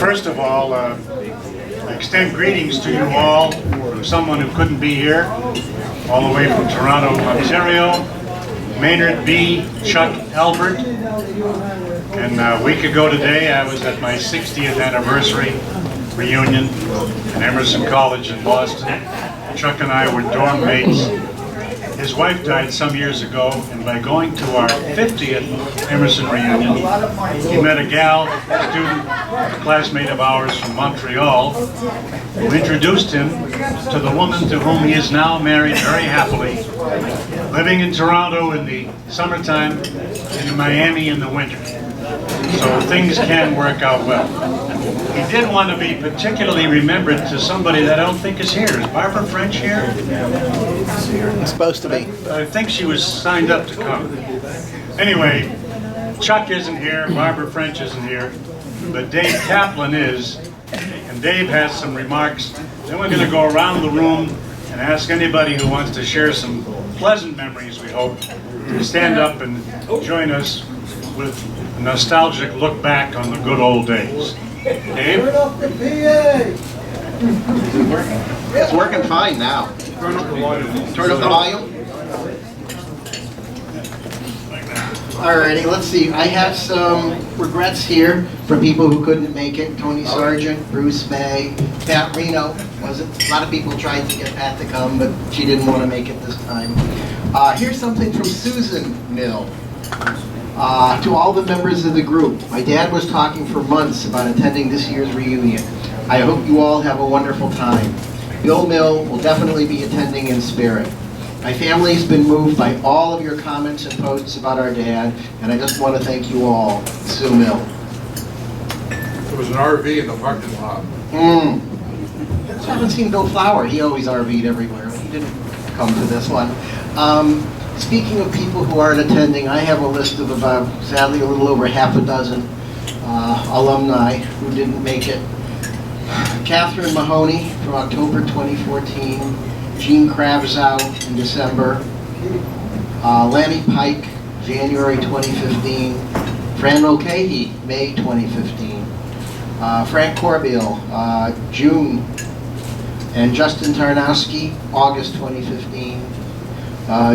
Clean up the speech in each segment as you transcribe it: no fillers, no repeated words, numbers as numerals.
First of all, I extend greetings to you all from someone who couldn't be here, all the way from Toronto, Ontario, Maynard B. Chuck Albert. And a week ago today, I was at my 60th anniversary reunion at Emerson College in Boston. Chuck and I were dorm mates. His wife died some years ago, and by going to our 50th Emerson reunion, he met a gal, a student, a classmate of ours from Montreal, who introduced him to the woman to whom he is now married very happily, living in Toronto in the summertime and in Miami in the winter. So things can work out well. He did want to be particularly remembered to somebody that I don't think is here. Is Barbara French here? It's supposed to be. I think she was signed up to come. Anyway, Chuck isn't here, Barbara French isn't here, but Dave Kaplan is, and Dave has some remarks. Then we're going to go around the room and ask anybody who wants to share some pleasant memories, we hope, to stand up and join us with a nostalgic look back on the good old days. Dave? Turn up the PA! It's working fine now. Turn up the volume. Turn up the volume. Alrighty, let's see. I have some regrets here for people who couldn't make it. Tony Sargent, Bruce May, Pat Reno. A lot of people tried to get Pat to come, but she didn't want to make it this time. Here's something from Susan Mill. To all the members of the group, my dad was talking for months about attending this year's reunion. I hope you all have a wonderful time. Bill Mill will definitely be attending in spirit. My family's been moved by all of your comments and posts about our dad, and I just want to thank you all. Sue Mill. There was an RV in the parking lot. I haven't seen Bill Flower. He always RV'd everywhere. He didn't come to this one. Speaking of people who aren't attending, I have a list of about, sadly, a little over half a dozen alumni who didn't make it. Catherine Mahoney from October 2014, Gene Kravzow in December, Lanny Pike, January 2015, Fran Mulcahy, May 2015, Frank Corbeil, June, and Justin Tarnowski, August 2015,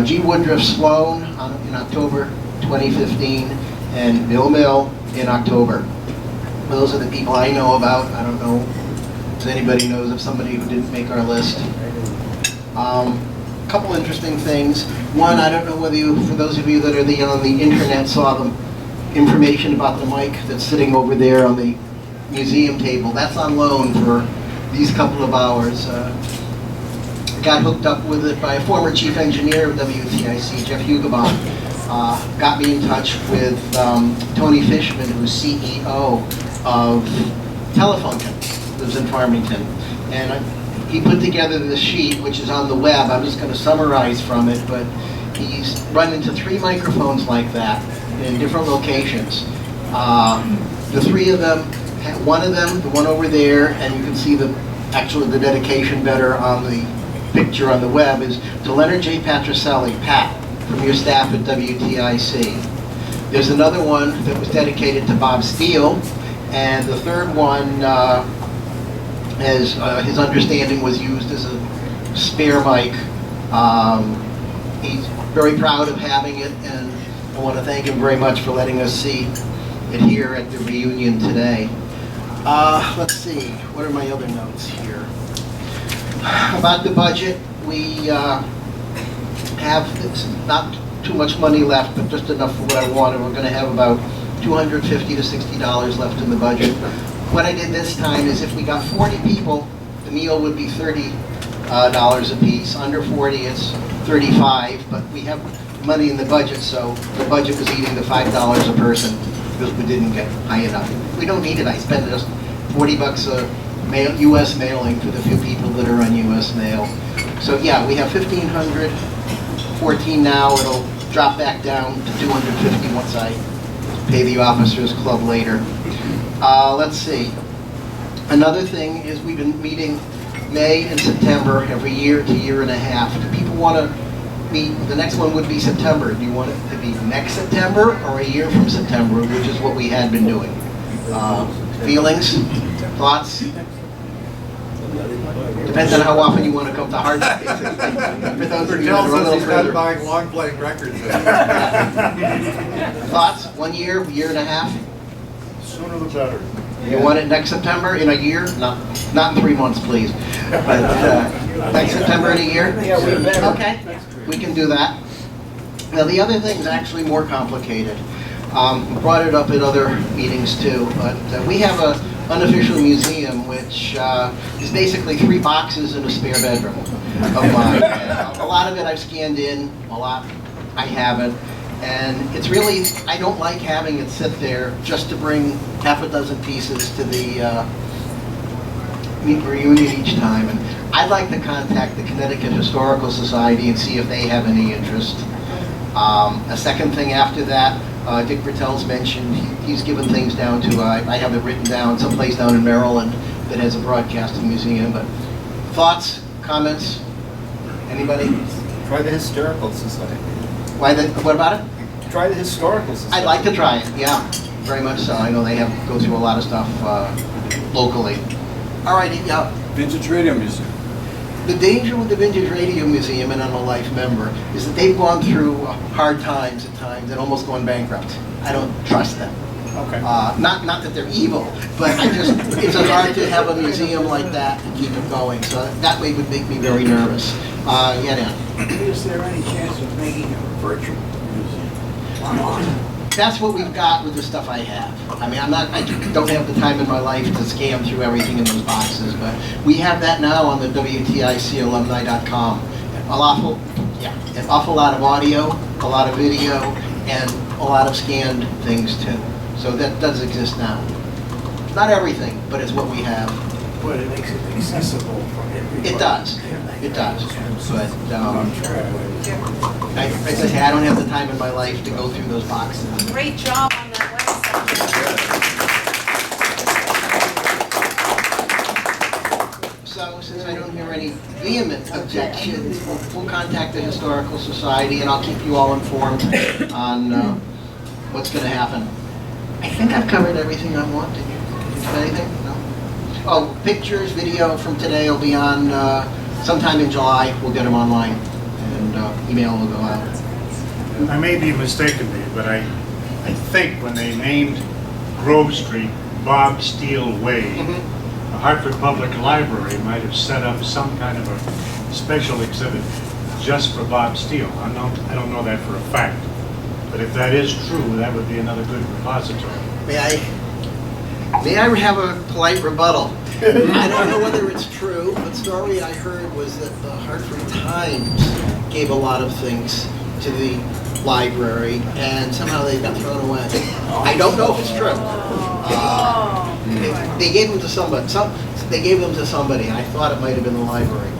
G. Woodruff Sloan in October 2015, and Bill Mill in October. Those are the people I know about. I don't know if anybody knows of somebody who didn't make our list. A couple interesting things. One, I don't know whether you, for those of you that are on the internet, saw the information about the mic that's sitting over there on the museum table. That's on loan for these couple of hours. Got hooked up with it by a former chief engineer of WTIC, Jeff Hugebon. Got me in touch with Tony Fishman, who's CEO of Telefunken, lives in Farmington. And he put together this sheet, which is on the web. I'm just going to summarize from it, but he's run into 3 microphones like that in different locations. The 3 of them, one of them, the one over there, and you can see the dedication better on the picture on the web, is to Leonard J. Patricelli, Pat, from your staff at WTIC. There's another one that was dedicated to Bob Steele, and the third one, as his understanding, was used as a spare mic. He's very proud of having it, and I want to thank him very much for letting us see it here at the reunion today. Let's see, what are my other notes here? About the budget, we have not too much money left, but just enough for what I wanted. We're going to have about $250 to $60 left in the budget. What I did this time is if we got 40 people, the meal would be $30 a piece. Under 40, it's $35, but we have money in the budget, so the budget was eating the $5 a person because we didn't get high enough. We don't need it. I spent just $40 a U.S. mailing for the few people that are on U.S. mail. So yeah, we have 1,500, 14 now. It'll drop back down to 250 once I pay the officers club later. Let's see. Another thing is we've been meeting May and September every year to year and a half. Do people want to meet? The next one would be September. Do you want it to be next September or a year from September, which is what we had been doing? Feelings? Thoughts? Depends on how often you want to come to Hartford. For those of you that are a little He's not further. buying long playing records. Thoughts? 1 year, year and a half? Sooner the better. You want it next September, in a year? No, not in 3 months, please. But next September in a year? Yeah, we better. Okay, we can do that. Now, the other thing is actually more complicated. We brought it up at other meetings too, but we have an unofficial museum which is basically 3 boxes in a spare bedroom of mine. A lot of it I've scanned in, a lot I haven't. And it's really, I don't like having it sit there just to bring half a dozen pieces to the reunion each time. And I'd like to contact the Connecticut Historical Society and see if they have any interest. A second thing after that, Dick Bertel's mentioned, he's given things down to, I have it written down, someplace down in Maryland that has a broadcasting museum. But thoughts, comments, anybody? Try the Historical Society. What about it? Try the Historical Society. I'd like to try it, yeah, very much so. I know they go through a lot of stuff locally. All righty, yeah. Vintage Radio Museum. The danger with the Vintage Radio Museum, and I'm a life member, is that they've gone through hard times at times and almost gone bankrupt. I don't trust them. Okay. Not that they're evil, but it's hard to have a museum like that and keep it going. So that way would make me very nervous. Yeah, Dan. Is there any chance of making a virtual museum? That's what we've got with the stuff I have. I mean, I don't have the time in my life to scan through everything in those boxes, but we have that now on the WTIC-Alumni.com. An awful lot of audio, a lot of video, and a lot of scanned things too. So that does exist now. Not everything, but it's what we have. But it makes it accessible for everybody. It does. It does. But as I say, I don't have the time in my life to go through those boxes. Great job on that website. So since I don't hear any vehement objections, we'll contact the Historical Society and I'll keep you all informed on what's going to happen. I think I've covered everything I want. Did you have anything? No? Oh, pictures, video from today will be on sometime in July. We'll get them online and email will go out. I may be mistaken, but I think when they named Grove Street Bob Steele Way, the Hartford Public Library might have set up some kind of a special exhibit just for Bob Steele. I don't know that for a fact. But if that is true, that would be another good repository. May I have a polite rebuttal? I don't know whether it's true, but the story I heard was that the Hartford Times gave a lot of things to the library, and somehow they got thrown away. I don't know if it's true. They gave them to somebody. They gave them to somebody, and I thought it might have been the library.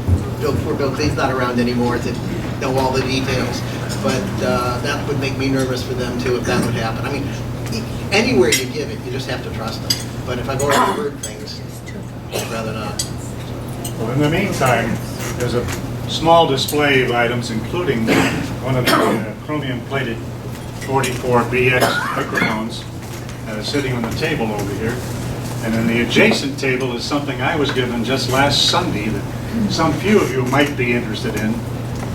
Poor Bill Cleve's not around anymore to know all the details, but that would make me nervous for them too if that would happen. I mean, anywhere you give it, you just have to trust them. But if I've already heard things, I'd rather not. Well, in the meantime, there's a small display of items, including one of the chromium-plated 44BX microphones sitting on the table over here. And in the adjacent table is something I was given just last Sunday that some few of you might be interested in.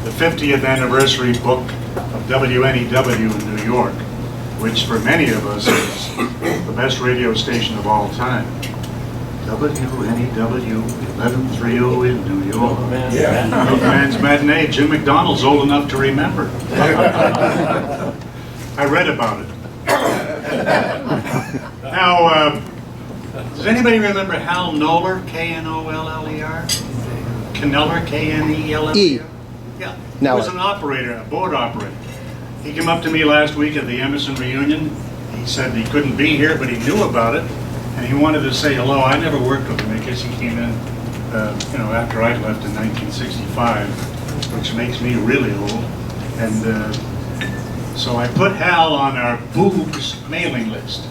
The 50th anniversary book of WNEW in New York, which for many of us is the best radio station of all time. WNEW 1130 in New York. Milkman's Matinee. Jim McDonald's old enough to remember. I read about it. Now, does anybody remember Hal Knoller, K-N-O-L-L-E-R? Kneller, K-N-E-L-L-E-R? Yeah, he was an operator, a board operator. He came up to me last week at the Emerson reunion. He said he couldn't be here, but he knew about it, and he wanted to say hello. I never worked with him because he came in, after I left in 1965, which makes me really old. And so I put Hal on our Boobs mailing list.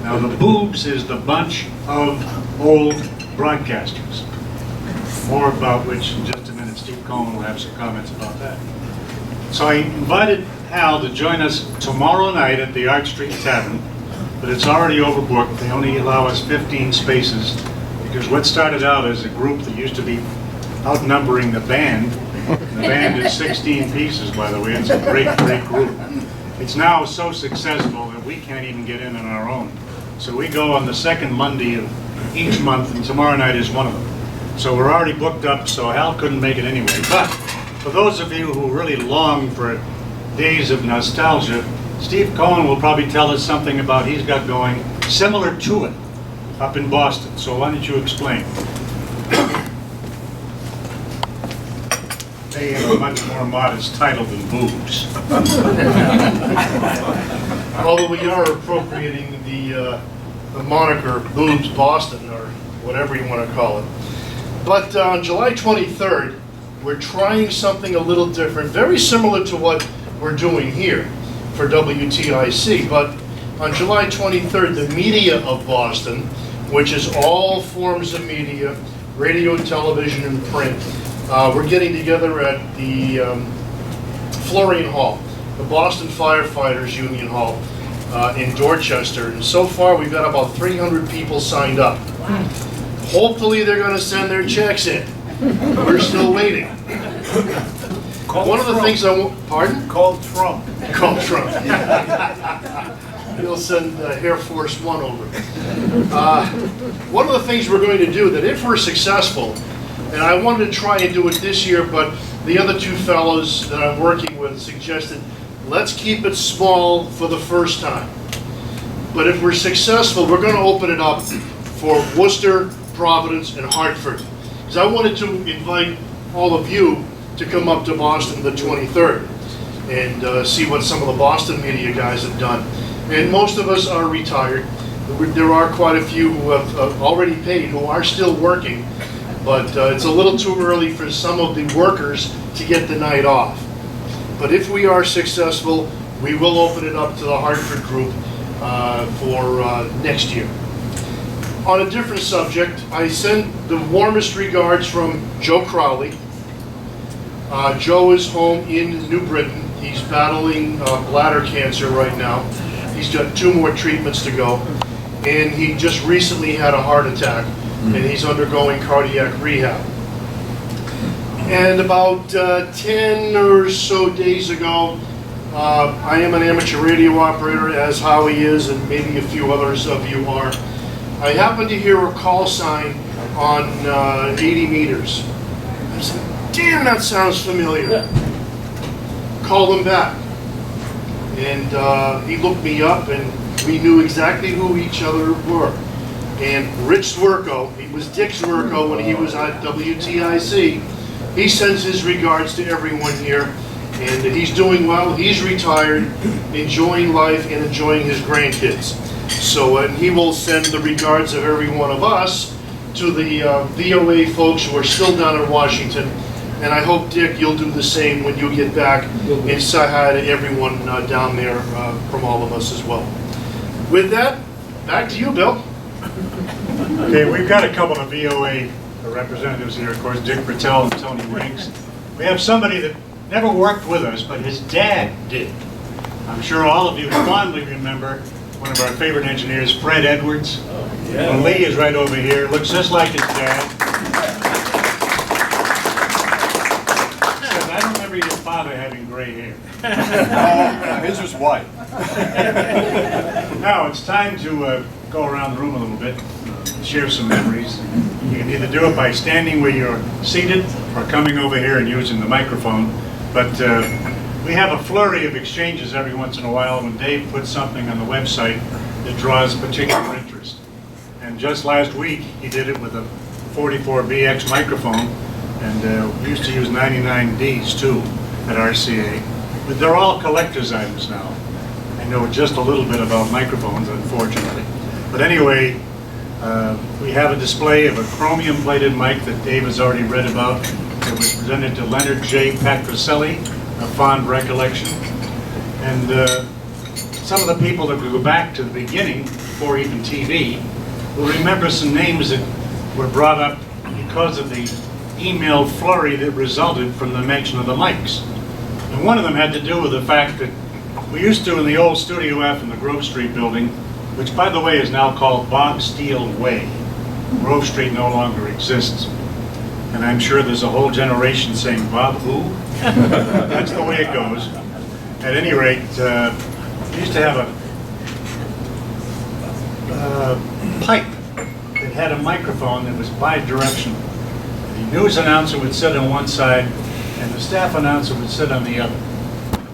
Now the Boobs is the bunch of old broadcasters. More about which in just a minute Steve Coleman will have some comments about that. So I invited Hal to join us tomorrow night at the Arch Street Tavern but it's already overbooked. They only allow us 15 spaces because what started out as a group that used to be outnumbering the band, the band is 16 pieces, by the way. It's a great, great group. It's now so successful that we can't even get in on our own. So we go on the second Monday of each month, and tomorrow night is one of them. So we're already booked up, so Hal couldn't make it anyway. But for those of you who really long for days of nostalgia, Steve Cohen will probably tell us something about he's got going similar to it up in Boston. So why don't you explain? They have a much more modest title than boobs. Although we are appropriating the moniker Boobs Boston, or whatever you want to call it. But on July 23rd, we're trying something a little different, very similar to what we're doing here for WTIC. But on July 23rd, the media of Boston, which is all forms of media, radio, television, and print, we're getting together at the Florian Hall, the Boston Firefighters Union Hall in Dorchester. And so far, we've got about 300 people signed up. Hopefully, they're going to send their checks in. We're still waiting. One of the things I want, pardon? Called Trump. Call Trump. He'll send Air Force One over. One of the things we're going to do, that if we're successful, and I wanted to try and do it this year, but the other two fellows that I'm working with suggested, let's keep it small for the first time. But if we're successful, we're going to open it up for Worcester, Providence, and Hartford. Because I wanted to invite all of you to come up to Boston the 23rd and see what some of the Boston media guys have done. And most of us are retired. There are quite a few who have already paid, who are still working, but it's a little too early for some of the workers to get the night off. But if we are successful, we will open it up to the Hartford group for next year. On a different subject, I send the warmest regards from Joe Crowley. Joe is home in New Britain. He's battling bladder cancer right now. He's got 2 more treatments to go. And he just recently had a heart attack, and he's undergoing cardiac rehab. And about 10 or so days ago, I am an amateur radio operator, as Howie is, and maybe a few others of you are. I happened to hear a call sign on 80 meters. I said, damn, that sounds familiar. Called him back. And he looked me up, and we knew exactly who each other were. And Rich Zwerko, he was Dick Zwerko when he was at WTIC. He sends his regards to everyone here. And he's doing well. He's retired, enjoying life, and enjoying his grandkids. So he will send the regards of every one of us to the VOA folks who are still down in Washington. And I hope, Dick, you'll do the same when you get back and say hi to everyone down there from all of us as well. With that, back to you, Bill. Okay, we've got a couple of VOA representatives here, of course, Dick Bertel and Tony Winks. We have somebody that never worked with us, but his dad did. I'm sure all of you fondly remember one of our favorite engineers, Fred Edwards. And Lee is right over here, looks just like his dad. I don't remember your father having gray hair. His was white. Now it's time to go around the room a little bit, share some memories. You can either do it by standing where you're seated or coming over here and using the microphone. But we have a flurry of exchanges every once in a while when Dave puts something on the website that draws particular interest. And just last week, he did it with a 44BX microphone, and we used to use 99Ds too at RCA. But they're all collector's items now. I know just a little bit about microphones, unfortunately. But anyway, we have a display of a chromium-plated mic that Dave has already read about. It was presented to Leonard J. Patricelli, a fond recollection. And some of the people that go back to the beginning, before even TV, will remember some names that were brought up because of the email flurry that resulted from the mention of the mics. And one of them had to do with the fact that we used to, in the old Studio F in the Grove Street building, which by the way is now called Bob Steele Way. Grove Street no longer exists. And I'm sure there's a whole generation saying, Bob who? That's the way it goes. At any rate, we used to have a pipe that had a microphone that was bi-directional. The news announcer would sit on one side and the staff announcer would sit on the other,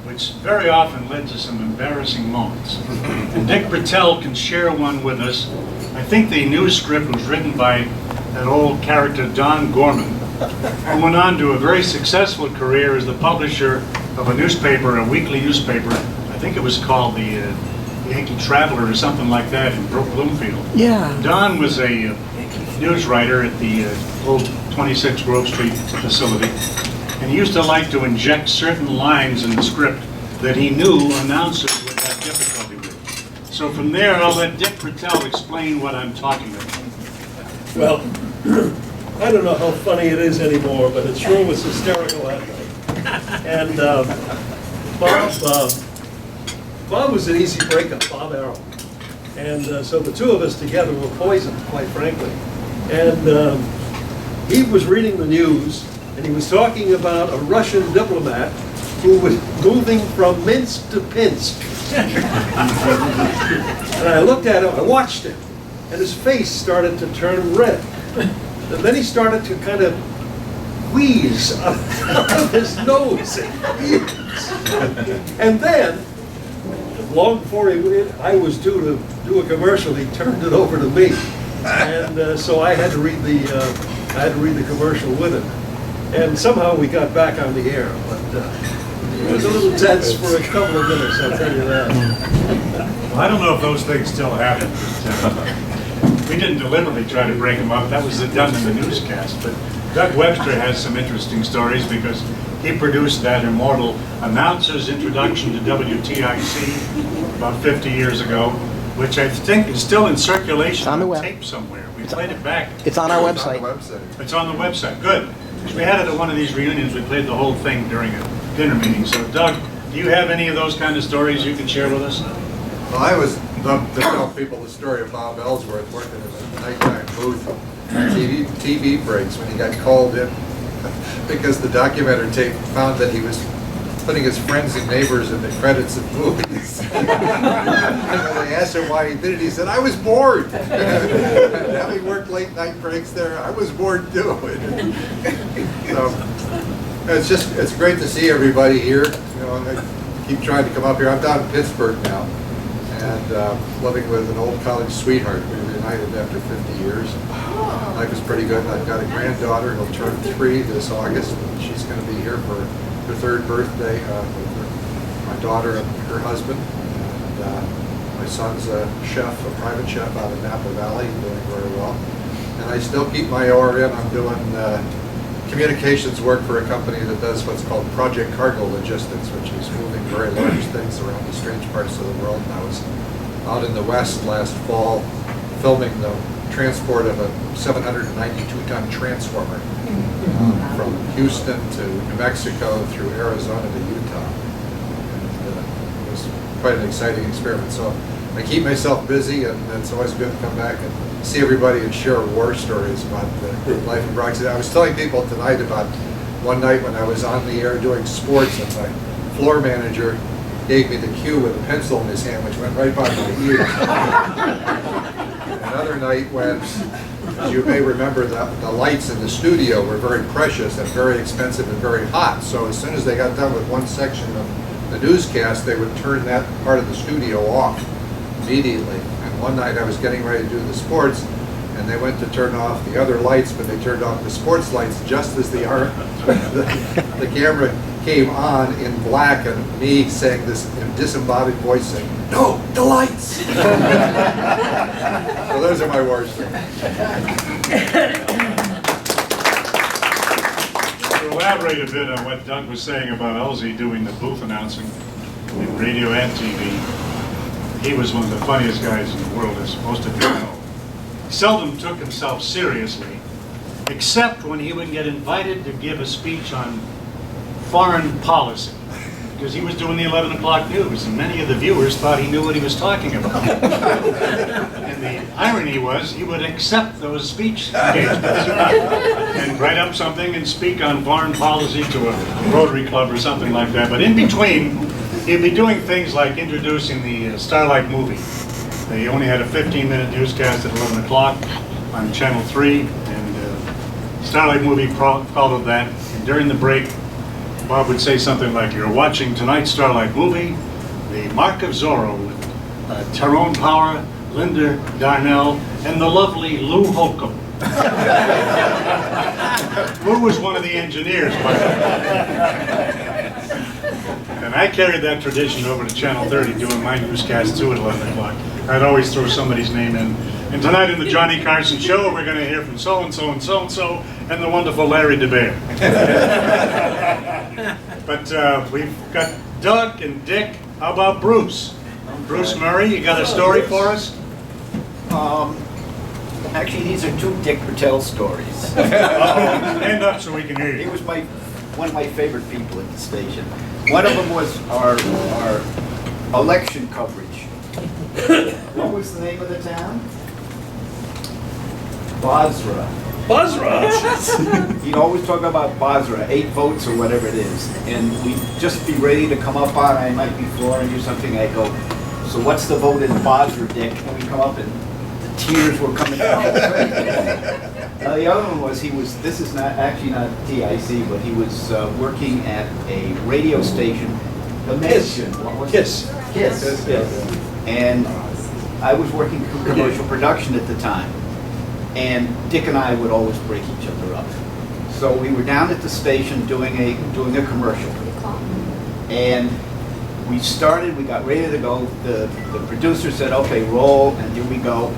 which very often led to some embarrassing moments. And Dick Bertel can share one with us. I think the news script was written by that old character Don Gorman, who went on to a very successful career as the publisher of a newspaper, a weekly newspaper. I think it was called the Yankee Traveler or something like that in Bloomfield. Yeah. Don was a news writer at the old 26 Grove Street facility, and he used to like to inject certain lines in the script that he knew announcers would have difficulty with. So from there, I'll let Dick Bertel explain what I'm talking about. Well, I don't know how funny it is anymore, but it sure was hysterical that night. And Bob was an easy breakup, Bob Arrow. And so the two of us together were poisoned, quite frankly. And he was reading the news, and he was talking about a Russian diplomat who was moving from Minsk to Pinsk. And I looked at him, I watched him, and his face started to turn red. And then he started to kind of wheeze out of his nose. And then, long before I was due to do a commercial, he turned it over to me. And so I had to read the commercial with him. And somehow we got back on the air, but it was a little tense for a couple of minutes, I'll tell you that. Well, I don't know if those things still happen. But, we didn't deliberately try to break them up. That was done in the newscast. But Doug Webster has some interesting stories because he produced that immortal announcer's introduction to WTIC about 50 years ago, which I think is still in circulation on the on web. tape somewhere. We played it back. It's on our website. It's on the website. Good. We had it at one of these reunions. We played the whole thing during a dinner meeting. So, Doug, do you have any of those kind of stories you can share with us? Well, I was to tell people the story of Bob Ellsworth working in a nighttime booth on TV breaks when he got called in because the documenter tape found that he was putting his friends and neighbors in the credits of movies. And when they asked him why he did it, he said, "I was bored." Having worked late night breaks there, I was bored too. So it's great to see everybody here. You know, I keep trying to come up here. I'm down in Pittsburgh now, and living with an old college sweetheart. We were reunited after 50 years. Life is pretty good. I've got a granddaughter who'll turn 3 this August. She's going to be here for her 3rd birthday with my daughter and her husband. And my son's a chef, a private chef out in Napa Valley, doing very well. And I still keep my oar in. I'm doing communications work for a company that does what's called Project Cargo Logistics, which is moving very large things around the strange parts of the world. And I was out in the West last fall filming the transport of a 792-ton transformer from Houston to New Mexico through Arizona to Utah. And it was quite an exciting experiment. So I keep myself busy, and it's always good to come back and see everybody and share war stories about the life in Bronx. I was telling people tonight about one night when I was on the air doing sports, and my floor manager gave me the cue with a pencil in his hand, which went right by my ear. Another night when, as you may remember, the lights in the studio were very precious and very expensive and very hot. So as soon as they got done with one section of the newscast, they would turn that part of the studio off immediately. And one night I was getting ready to do the sports, and they went to turn off the other lights, but they turned off the sports lights just as the camera came on in black, and me saying this disembodied voice saying, "No, the lights!" So those are my war stories. To elaborate a bit on what Doug was saying about Elsie doing the booth announcing in radio and TV, he was one of the funniest guys in the world, as most of you know. He seldom took himself seriously, except when he would get invited to give a speech on foreign policy. because he was doing the 11 o'clock news, and many of the viewers thought he knew what he was talking about. And the irony was, he would accept those speech engagements and write up something and speak on foreign policy to a Rotary Club or something like that. But in between, he'd be doing things like introducing the Starlight movie. They only had a 15-minute newscast at 11 o'clock on Channel 3, and Starlight movie followed that. And during the break, Bob would say something like, "You're watching tonight's Starlight movie, The Mark of Zorro, with Tyrone Power, Linda Darnell, and the lovely Lou Holcomb." Lou was one of the engineers, by the way. And I carried that tradition over to Channel 30, doing my newscast too at 11 o'clock. I'd always throw somebody's name in. And tonight in the Johnny Carson Show, we're going to hear from so-and-so and so-and-so, and the wonderful Larry DeBear. But we've got Doug and Dick. How about Bruce? Bruce Murray, you got a story for us? Actually, these are two Dick Patel stories. Stand up so we can hear He you. was one of my favorite people at the station. One of them was our election coverage. What was the name of the town? Basra. Basra! He'd always talk about Basra, 8 votes or whatever it is. And we'd just be ready to come up on, I might be flooring you something, I go, "So what's the vote in Basra, Dick?" And we come up and the tears were coming down. Now the other one was, this is not TIC, but he was working at a radio station, the Mansion. What was it? Kiss. Kiss. And I was working commercial production at the time. And Dick and I would always break each other up. So we were down at the station doing a commercial. And we got ready to go. The producer said, "Okay, roll," and here we go.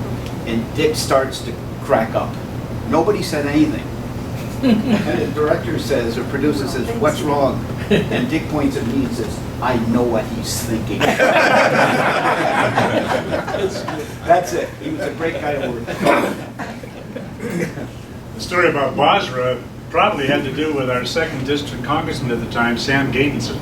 And Dick starts to crack up. Nobody said anything. And the director says, or producer says, "What's wrong?" And Dick points at me and says, "I know what he's thinking." That's it. He was a great guy to work with. The story about Basra probably had to do with our 2nd District Congressman at the time, Sam Gatenson,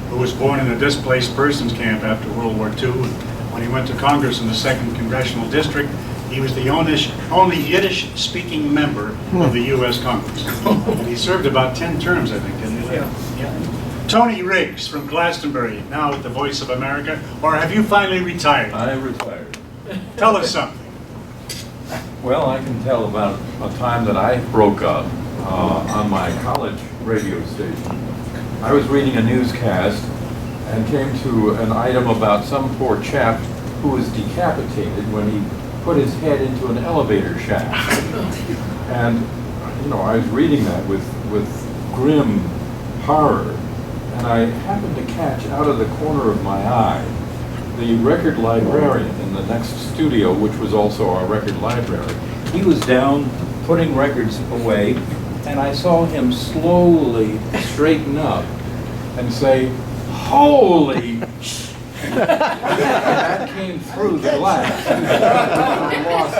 who was born in a displaced persons camp after World War II. And when he went to Congress in the 2nd Congressional District, he was the only Yiddish-speaking member of the U.S. Congress. And he served about 10 terms, I think, didn't he? Yeah. Tony Riggs from Glastonbury, now at the Voice of America, or have you finally retired? I retired. Tell us something. Well, I can tell about a time that I broke up on my college radio station. I was reading a newscast and came to an item about some poor chap who was decapitated when he put his head into an elevator shaft. And, you know, I was reading that with grim horror. And I happened to catch out of the corner of my eye the record librarian in the next studio, which was also our record library. He was down putting records away, and I saw him slowly straighten up and say, "Holy!" That came through the glass. I lost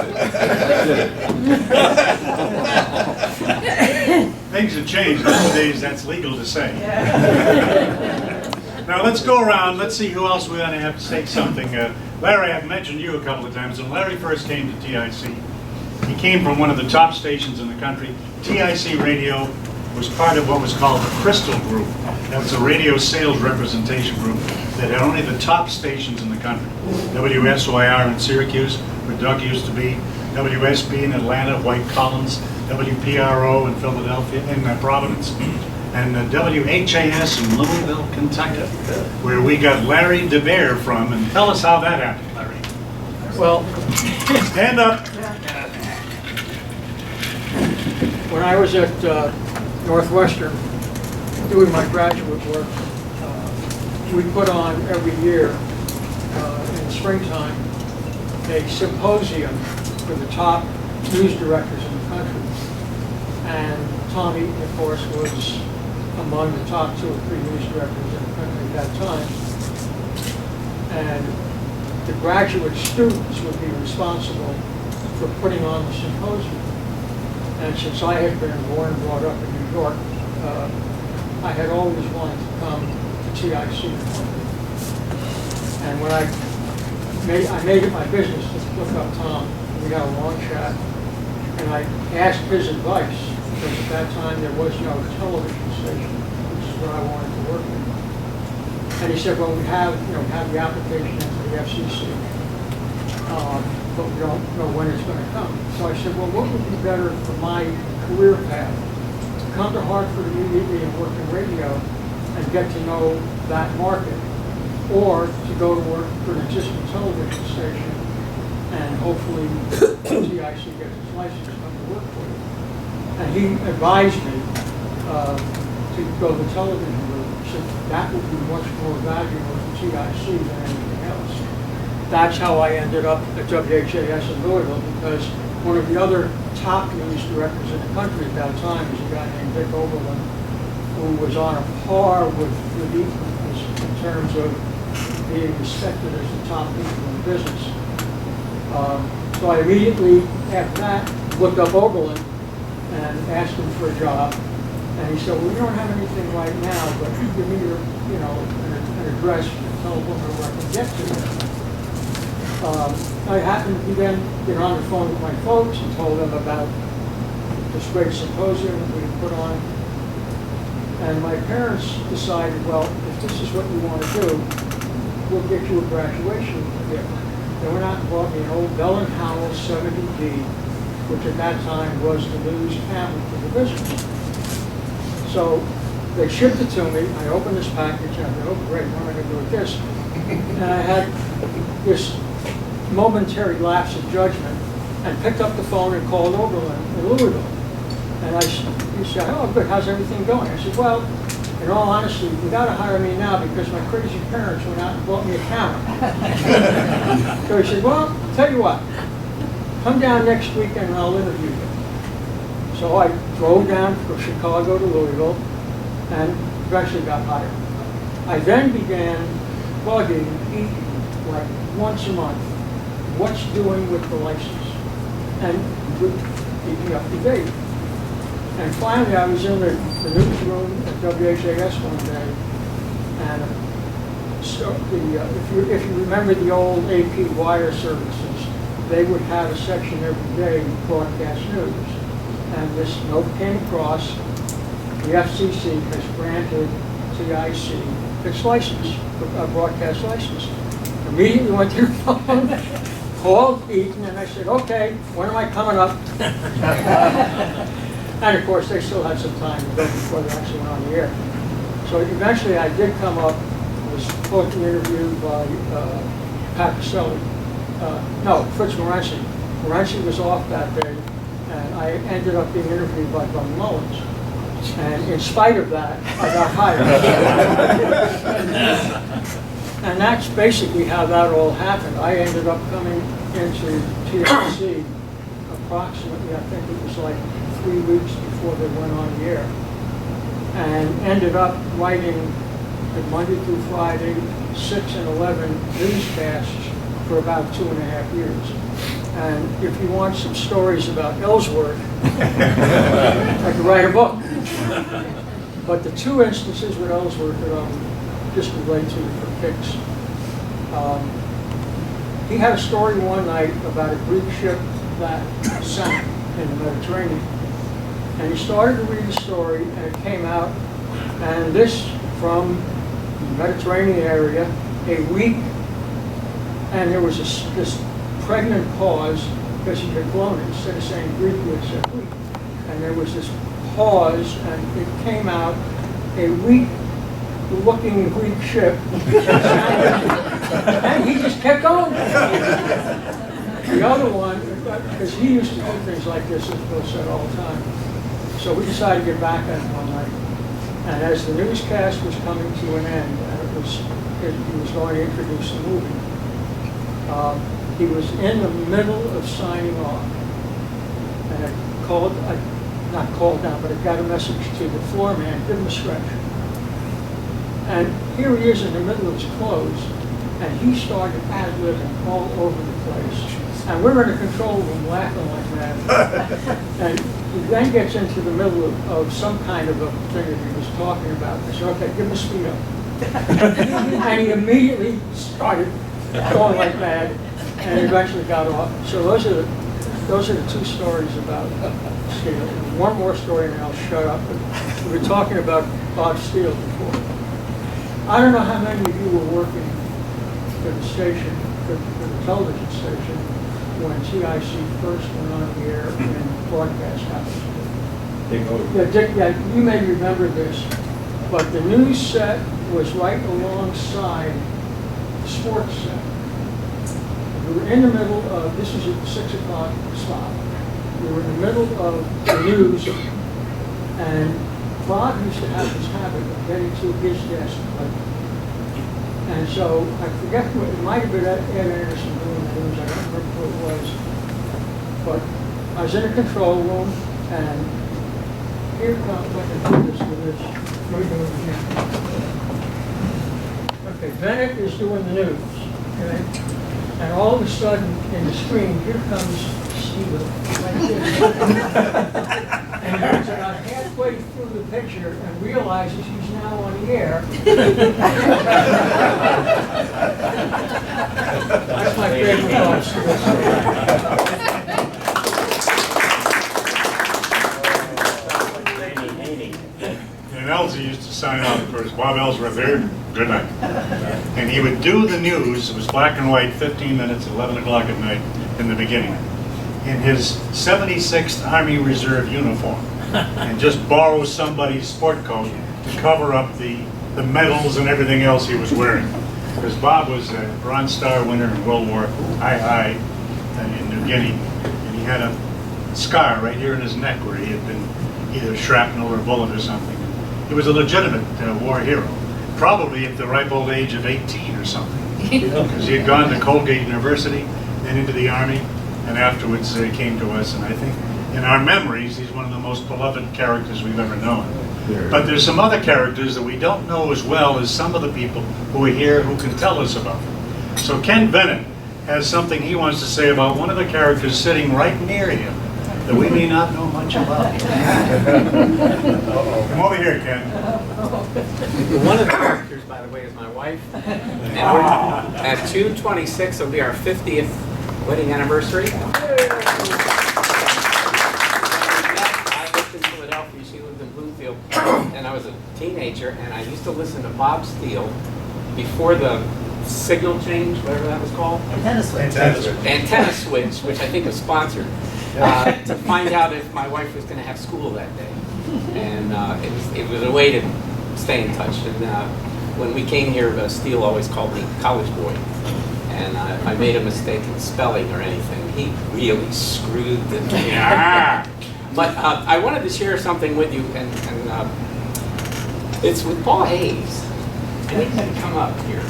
it. Things have changed. Nowadays, that's legal to say. Now, let's go around. Let's see who else we're going to have to say something. Larry, I've mentioned you a couple of times. When Larry first came to TIC, he came from one of the top stations in the country. TIC Radio was part of what was called the Crystal Group. That was a radio sales representation group that had only the top stations in the country. WSYR in Syracuse, where Doug used to be, WSB in Atlanta, White Collins, WPRO in Philadelphia, in Providence, and WHAS in Louisville, Kentucky, where we got Larry DeBear from. And tell us how that happened, Larry. Well, Stand up. when I was at Northwestern doing my graduate work, we put on every year in springtime a symposium for the top news directors in the country. And Tommy, of course, was among the top 2 or 3 news directors in the country at that time. And the graduate students would be responsible for putting on the symposium. And since I had been born and brought up in New York, I had always wanted to come TIC department. And when I made it my business to look up Tom. We had a long chat, and I asked his advice, because at that time there was no television station, which is what I wanted to work in. And he said, well, we have the application into the FCC, but we don't know when it's going to come. So I said, well, what would be better for my career path? To come to Hartford immediately and work in radio and get to know that market, or to go to work for an existing television station and hopefully TIC gets its license, come to work for you. And he advised me to go the television route. He said that would be much more valuable to TIC than anything else. That's how I ended up at WHAS in Louisville, because one of the other top news directors in the country at that time was a guy named Dick Oberlin, who was on a par with Ethan in terms of being respected as the top people in the business. So I immediately, after that, looked up Oberlin and asked him for a job. And he said, well, we don't have anything right now, but give me your, an address, a telephone number I can get to you. I happened to then get on the phone with my folks and told them about this great symposium that we had put on. And my parents decided, well, if this is what you want to do, we'll get you a graduation gift. They went out and bought me an old Bell & Howell 70D, which at that time was the news tablet for the business. So they shipped it to me. I opened this package and I thought, oh great, what am I going to do with this? And I had this momentary lapse of judgment and picked up the phone and called Oberlin in Louisville. And he said, oh good, how's everything going? I said, well, in all honesty, you got to hire me now because my crazy parents went out and bought me a camera. So he said, well, I'll tell you what, come down next weekend and I'll interview you. So I drove down from Chicago to Louisville and eventually got hired. I then began bugging Ethan like once a month, what's doing with the license, and keep me up to date. And finally, I was in the newsroom at WHAS one day, and so if you remember the old AP wire services, they would have a section every day, broadcast news. And this note came across, the FCC has granted TIC its license, a broadcast license. Immediately went to the phone, called Ethan, and I said, okay, when am I coming up? And of course, they still had some time to go before they actually went on the air. So eventually I did come up, was supposed to be interviewed by Pat Caselli. No, Fritz Morency. Morency was off that day, and I ended up being interviewed by Bud Mullins. And in spite of that, I got hired. And that's basically how that all happened. I ended up coming into TIC approximately, I think it was like 3 weeks before they went on the air, and ended up writing the Monday through Friday, 6 and 11 newscasts for about 2.5 years. And if you want some stories about Ellsworth, I could write a book. But the two instances with Ellsworth that I'll just relate to for kicks. He had a story one night about a Greek ship that sank in the Mediterranean. And he started to read the story, and it came out, and this from the Mediterranean area, a week, and there was this pregnant pause because he had blown it. Instead of saying Greek, he had said week. And there was this pause, and it came out, a weak-looking Greek ship, and he just kept going. The other one, because he used to do things like this, as Bill said, all the time. So we decided to get back at him one night. And as the newscast was coming to an end, and he was going to introduce the movie, he was in the middle of signing off. And not called down, but I got a message to the floor man, give him a stretch. And here he is in the middle of his close, and he started ad-libbing all over the place. And we're in a control room laughing like that. And he then gets into the middle of some kind of a thing that he was talking about. I said, okay, give him a speed up. And he immediately started going like mad and eventually got off. So those are the two stories about Steele. One more story and then I'll shut up. But we were talking about Bob Steele before. I don't know how many of you were working for the station, for the television station, when TIC first went on the air and broadcast happened. Yeah, you may remember this, but the news set was right alongside the sports set. We were in the middle of, this was at the 6 o'clock stop. We were in the middle of the news, and Bob used to have this habit of getting to his desk. And so, I forget, it might have been Ed Anderson doing the news, I don't remember who it was. But I was in a control room, and here comes, I can do this with this. What are we doing here? Okay, Bennett is doing the news, okay? And all of a sudden, in the screen, here comes Steele, like this. And he gets about halfway through the picture and realizes he's now on the air. That's my favorite Bob Steele story. And Elsie used to sign off, of course, Bob Ellsworth here, good night. And he would do the news, it was black and white, 15 minutes, 11 o'clock at night in the beginning, in his 76th Army Reserve uniform, and just borrow somebody's sport coat to cover up the medals and everything else he was wearing. Because Bob was a Bronze Star winner in World War II in New Guinea, and he had a scar right here in his neck where he had been either shrapnel or bullet or something. He was a legitimate war hero, probably at the ripe old age of 18 or something, because he had gone to Colgate University, then into the Army, and afterwards came to us, and I think in our memories, he's one of the most beloved characters we've ever known. But there's some other characters that we don't know as well as some of the people who are here who can tell us about them. So Ken Bennett has something he wants to say about one of the characters sitting right near him that we may not know much about. Come over here, Ken. One of the characters, by the way, is my wife. And at June 26th will be our 50th wedding anniversary. I lived in Philadelphia, she lived in Bloomfield, and I was a teenager, and I used to listen to Bob Steele before the signal change, whatever that was called. Antenna switch. Antenna switch, which I think is sponsored, to find out if my wife was going to have school that day. And it was a way to stay in touch. And when we came here, Steele always called me college boy. And I made a mistake in spelling or anything. He really screwed the But I wanted to share something with you, and it's with Paul Hayes. I need him to come up here.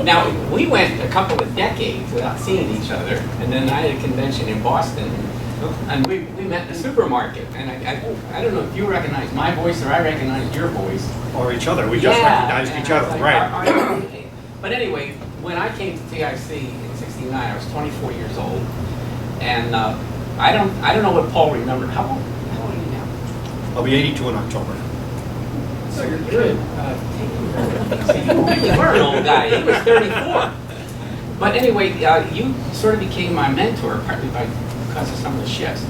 Now, we went a couple of decades without seeing each other, and then I had a convention in Boston, and we met in the supermarket, and I don't know if you recognize my voice or I recognized your voice. Or each other, we just recognized each other, like, right. But anyway, when I came to TIC in '69, I was 24 years old, and I don't know what Paul remembered. How old are you now? I'll be 82 in October. So you're good. You were an old guy. He was 34. But anyway, you sort of became my mentor, partly because of some of the shifts.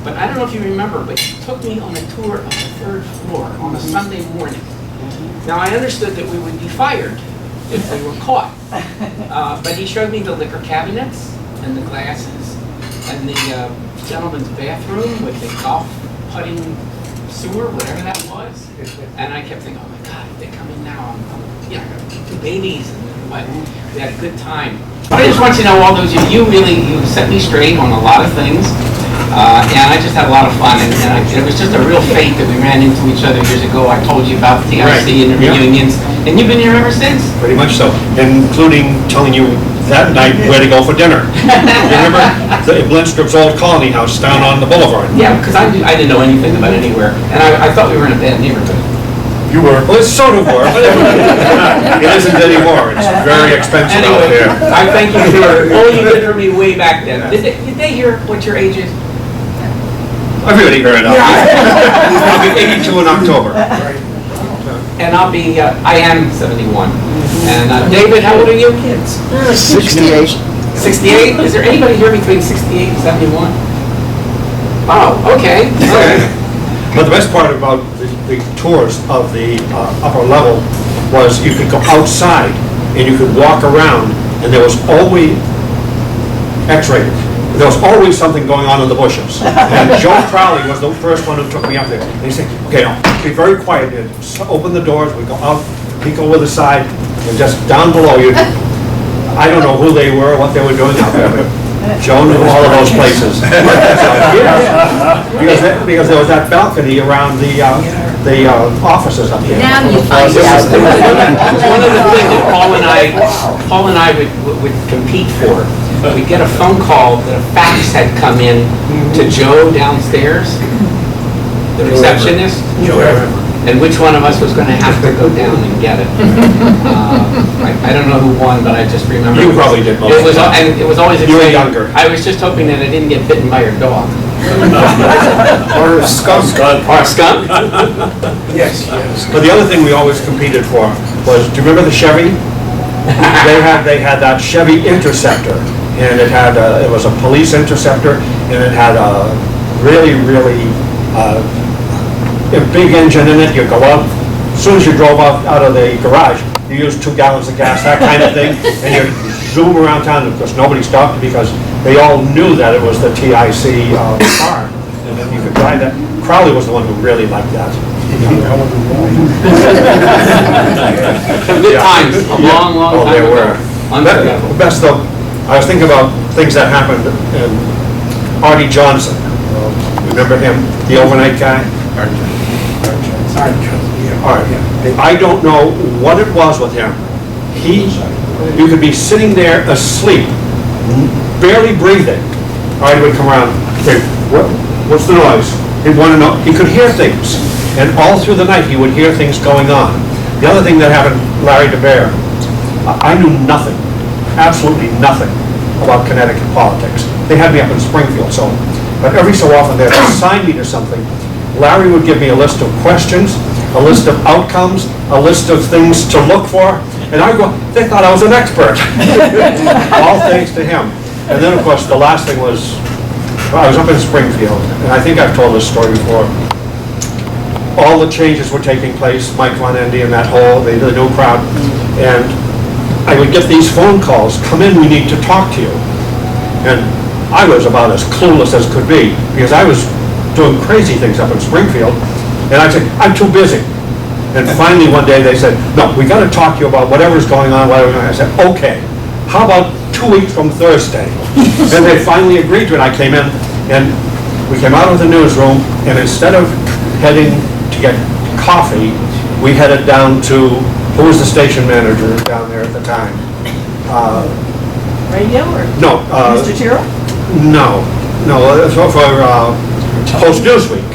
But I don't know if you remember, but you took me on a tour of the 3rd floor on a Sunday morning. Now, I understood that we would be fired if we were caught. But he showed me the liquor cabinets and the glasses and the gentleman's bathroom with the golf putting sewer, whatever that was. And I kept thinking, oh my God, if they come in now, I got 2 babies, and we had a good time. But I just want you to know, all those you set me straight on a lot of things, and I just had a lot of fun, and it was just a real fate that we ran into each other years ago. I told you about TIC and the reunions, and you've been here ever since. Pretty much so, including telling you that night where to go for dinner. You remember? The Blindstrup's old colony house down on the boulevard. Yeah, because I didn't know anything about anywhere, and I thought we were in a bad neighborhood. You were. Well, it sort of were, but it isn't anymore. It's very expensive out there. I thank you for all you did for me way back then. Did they hear what your age is? Everybody heard it. I'll be 82 in October. And I am 71. And David, how old are you? Kids. 68. 68? Is there anybody here between 68 and 71? Oh, okay. But the best part about the tours of the upper level was you could go outside and you could walk around, and there was always X-rated. There was always something going on in the bushes. And Joe Crowley was the first one who took me up there. And he said, okay, now, be very quiet. And open the doors, we go out, peek over the side, and just down below you. I don't know who they were, what they were doing out there, but Joe knew all of those places. Because there was that balcony around the offices up there. Now you find It out. was one of the things that Paul and I would compete for. We'd get a phone call that a fax had come in to Joe downstairs, the receptionist, and which one of us was going to have to go down and get it. I don't know who won, but I just remember. You probably did most It was, of it. and it was always You were exciting. younger. I was just hoping that I didn't get bitten by your dog. Or a skunk. Or a skunk? Yes. But the other thing we always competed for was, do you remember the Chevy? They had that Chevy Interceptor, and it was a police interceptor, and it had a really a big engine in it. You go out, as soon as you drove out of the garage, you used 2 gallons of gas, that kind of thing, and you zoom around town. Of course, nobody stopped because they all knew that it was the TIC car, and then you could drive that. Crowley was the one who really liked that. Some good times, a long Oh, time they ago. were. Unforgettable. Best though, I was thinking about things that happened, and Artie Johnson, remember him, the overnight guy? All right. I don't know what it was with him. You could be sitting there asleep, barely breathing. Artie would come around, say, what's the noise? He'd want to know, he could hear things. And all through the night, he would hear things going on. The other thing that happened, Larry DeBear, I knew nothing, absolutely nothing about Connecticut politics. They had me up in Springfield, but every so often they'd assign me to something. Larry would give me a list of questions, a list of outcomes, a list of things to look for, and I go, they thought I was an expert. All thanks to him. And then, of course, the last thing was, I was up in Springfield, and I think I've told this story before. All the changes were taking place, Mike Von Endy and that whole, the new crowd, and I would get these phone calls, come in, we need to talk to you. And I was about as clueless as could be, because I was doing crazy things up in Springfield, and I'd say, I'm too busy. And finally one day they said, no, we got to talk to you about whatever's going on, I said, okay, how about 2 weeks from Thursday? And they finally agreed to it. I came in, and we came out of the newsroom, and instead of heading to get coffee, we headed down to, who was the station manager down there at the time? Radio or? No. Mr. Tyrrell? No, for Post Newsweek,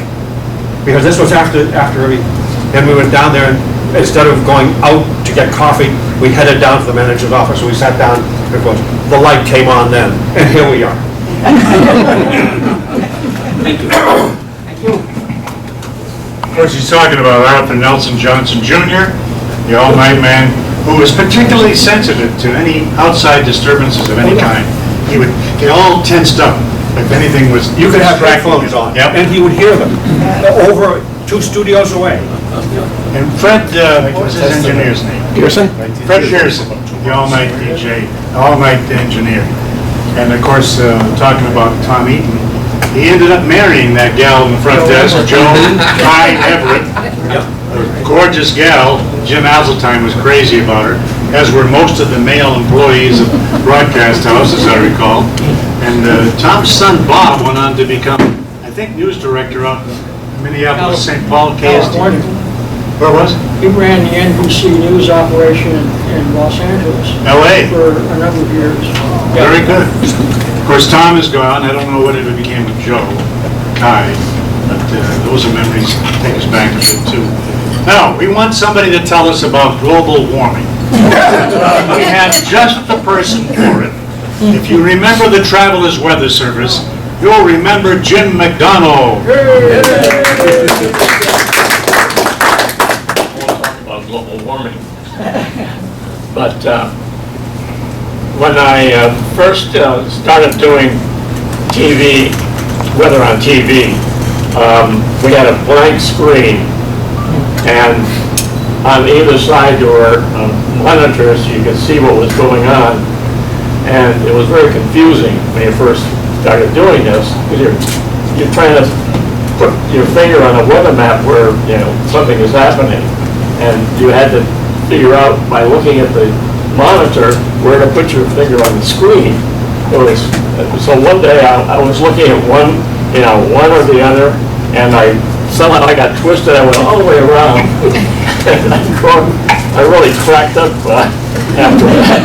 because this was after and we went down there, and instead of going out to get coffee, we headed down to the manager's office. We sat down, and of course, the light came on then, and here we are. Thank you. Thank you. Of course, he's talking about Arthur Nelson Johnson Jr., the all-night man, who was particularly sensitive to any outside disturbances of any kind. He would get all tensed up if anything was. You could have distracting headphones him. on, Yep. and he would hear them over 2 studios away. And Fred, what's his engineer's name? Pearson? Fred Pearson, the all-night DJ, all-night engineer. And of course, talking about Tom Eaton, he ended up marrying that gal in the front desk, Joan Hyde Everett. A gorgeous gal. Jim Azeltine was crazy about her, as were most of the male employees of Broadcast House, as I recall. And Tom's son, Bob, went on to become, I think, news director out in Minneapolis, St. Paul, KST. Where was it? He ran the NBC News operation in Los Angeles L.A. for a number of years. Very good. Of course, Tom is gone. I don't know what it became of Joe Hyde, but those are memories that take us back a bit, too. Now, we want somebody to tell us about global warming. We have just the person for it. If you remember the Travelers Weather Service, you'll remember Jim McDonald. About global warming. But when I first started doing TV, weather on TV, we had a blank screen, and on either side there were monitors so you could see what was going on, and it was very confusing when you first started doing this, because you're trying to put your finger on a weather map where something is happening, and you had to figure out by looking at the monitor where to put your finger on the screen. So one day I was looking at one or the other, and somehow I got twisted. I went all the way around. And I really cracked up after that.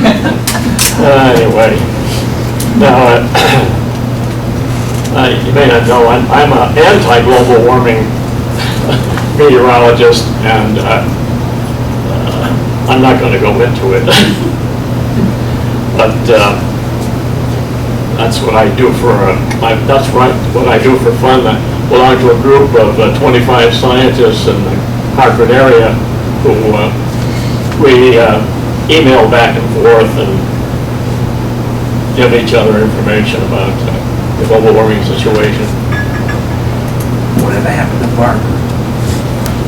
Anyway, now you may not know I'm an anti-global warming meteorologist, and I'm not going to go into it. But that's what I do for what I do for fun. I belong to a group of 25 scientists in the Hartford area who we email back and forth and give each other information about the global warming situation. Whatever happened to Barbara?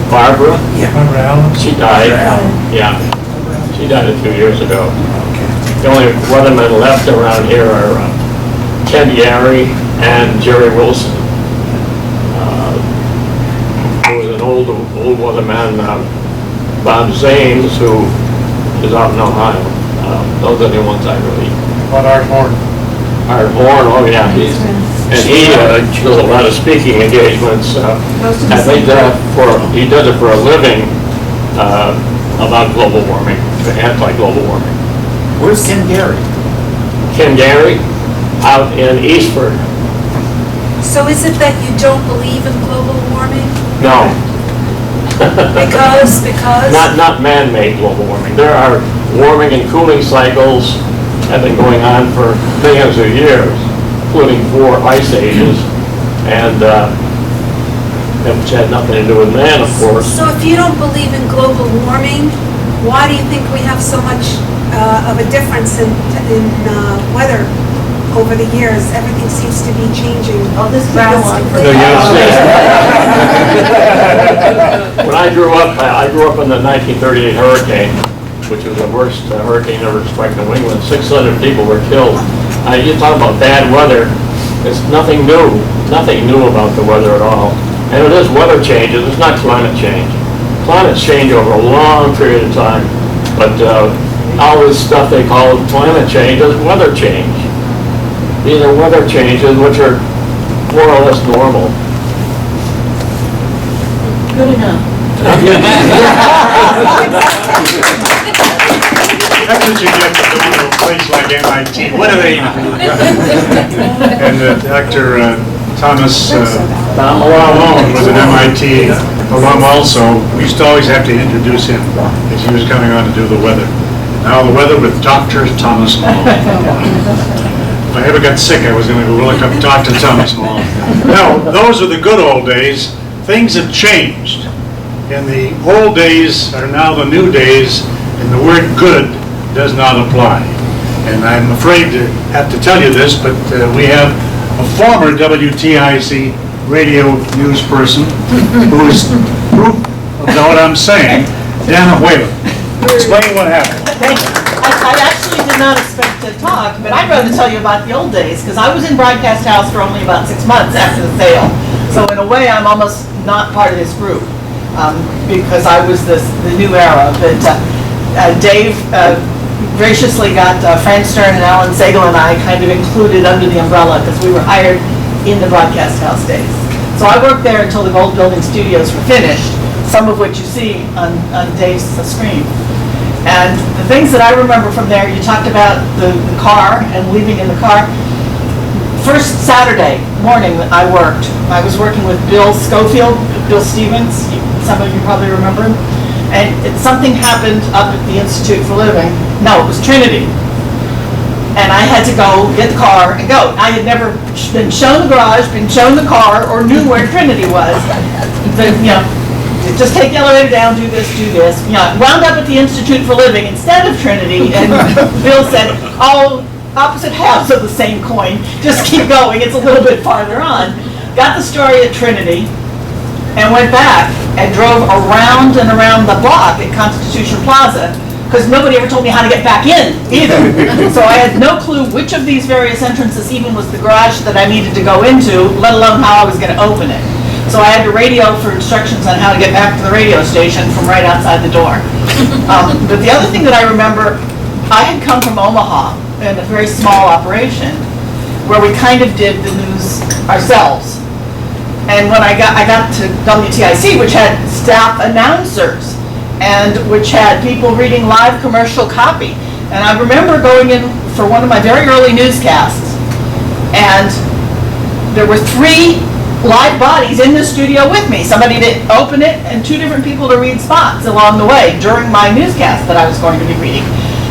Barbara? Yeah. Remember Alan? She died. Yeah. She died a few years ago. The only weathermen left around here are Ken Yary and Jerry Wilson. There was an old weatherman, Bob Zanes, who is out in Ohio. Those are the ones I really... What, Art Horn? Art Horn, oh yeah, he does a lot of speaking engagements. I think he does it for a living about global warming, anti-global warming. Where's Ken Gary? Ken Gary, out in Eastford. So is it that you don't believe in global warming? No. Because? Not man-made global warming. There are warming and cooling cycles have been going on for millions of years, including 4 ice ages, and which had nothing to do with man, of course. So if you don't believe in global warming, why do you think we have so much of a difference in weather over the years? Everything seems to be changing. Oh, this brown one. When I grew up in the 1938 hurricane, which was the worst hurricane ever to strike New England. 600 people were killed. You talk about bad weather. It's nothing new about the weather at all. And it is weather changes. It's not climate change. Climates change over a long period of time, but all this stuff they call climate change is weather change. These are weather changes which are more or less normal. Good enough. That's what you get for going to a place like MIT. What do they know? And Dr. Thomas Malone was an MIT alum also. We used to always have to introduce him as he was coming on to do the weather. Now the weather with Dr. Thomas Malone. If I ever got sick, I was going to go look up Dr. Thomas Malone. Now, those are the good old days. Things have changed. And the old days are now the new days, and the word good does not apply. And I'm afraid to have to tell you this, but we have a former WTIC radio news person who is proof of what I'm saying, Dana Whalen. Explain what happened. Thank you. I actually did not expect to talk, but I'd rather tell you about the old days, because I was in Broadcast House for only about 6 months after the sale. So in a way, I'm almost not part of this group, because I was the new era. But Dave graciously got Fran Stern and Alan Sagel and I kind of included under the umbrella, because we were hired in the Broadcast House days. So I worked there until the Gold Building studios were finished, some of which you see on Dave's screen. And the things that I remember from there, you talked about the car and leaving in the car. First Saturday morning I was working with Bill Schofield, Bill Stevens, some of you probably remember him. And something happened up at the Institute for Living. No, it was Trinity. and I had to go get the car and go. I had never been shown the garage, been shown the car, or knew where Trinity was. But, you know, just take the elevator down, do this, do this. You know, wound up at the Institute for Living instead of Trinity, and Bill said, oh, opposite halves of the same coin, just keep going, it's a little bit farther on. Got the story at Trinity, and went back and drove around and around the block at Constitution Plaza, because nobody ever told me how to get back in either. So I had no clue which of these various entrances even was the garage that I needed to go into, let alone how I was going to open it. So I had to radio for instructions on how to get back to the radio station from right outside the door. But the other thing that I remember, I had come from Omaha in a very small operation where we kind of did the news ourselves. And when I got to WTIC, which had staff announcers, and which had people reading live commercial copy. And I remember going in for one of my very early newscasts, and there were 3 live bodies in the studio with me. Somebody to open it, and 2 different people to read spots along the way during my newscast that I was going to be reading.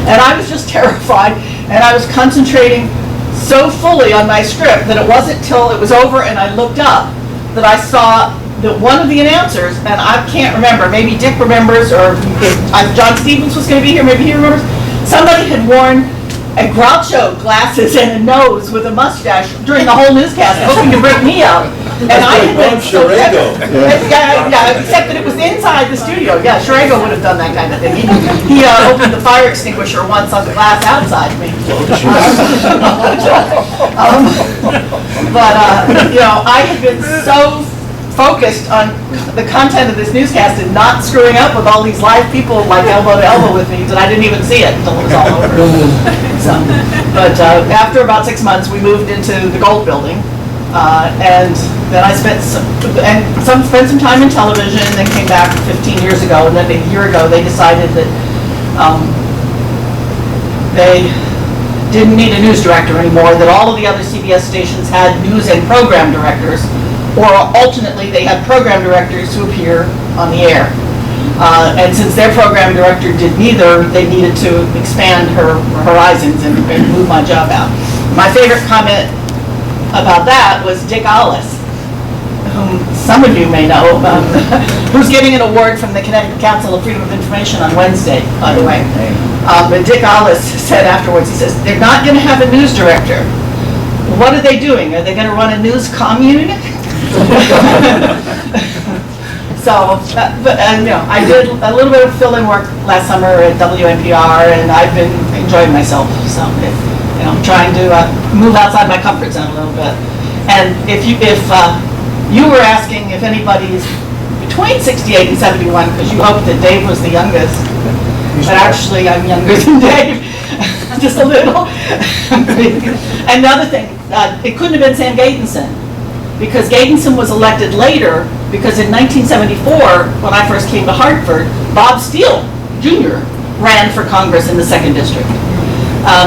And I was just terrified, and I was concentrating so fully on my script that it wasn't till it was over and I looked up that I saw that one of the announcers, and I can't remember, maybe Dick remembers, or if John Stevens was going to be here, maybe he remembers, somebody had worn a Groucho glasses and a nose with a mustache during the whole newscast, hoping to break me out. And I had been so yeah, except that it was inside the studio. Yeah, Schrago would have done that kind of thing. He opened the fire extinguisher once on the glass outside me. You know, I had been so focused on the content of this newscast and not screwing up with all these live people like elbow to elbow with me that I didn't even see it until it was all over. So, but after about 6 months, we moved into the Gold Building, and then I spent some time in television, and then came back 15 years ago, and then a year ago they decided that they didn't need a news director anymore, that all of the other CBS stations had news and program directors, or alternately, they had program directors who appear on the air. And since their program director did neither, they needed to expand her horizons and move my job out. My favorite comment about that was Dick Ollis, whom some of you may know, who's getting an award from the Connecticut Council of Freedom of Information on Wednesday, by the way. But Dick Ollis said afterwards, he says, they're not going to have a news director. What are they doing? Are they going to run a news commune? So, you know, I did a little bit of fill-in work last summer at WNPR, and I've been enjoying myself. So, you know, I'm trying to move outside my comfort zone a little bit. And if you were asking if anybody's between 68 and 71, because you hoped that Dave was the youngest, but actually I'm younger than Dave, just a little. And the other thing, it couldn't have been Sam Gatenson, because Gatenson was elected later, because in 1974, when I first came to Hartford, Bob Steele Jr. ran for Congress in the 2nd District.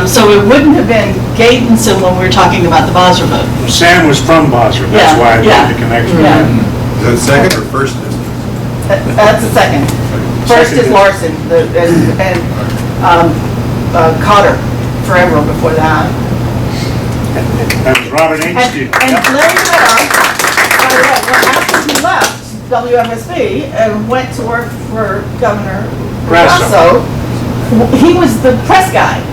So it wouldn't have been Gatenson when we were talking about the Basra vote. Sam was from Basra, that's why I made the connection. Yeah. Is that 2nd or 1st district? That's the 2nd. First is Larson, and Cotter forever before that. That was Robert H. Steele. And Larry Miller, by the way, after he left WMSB and went to work for Governor Grasso, he was the press guy.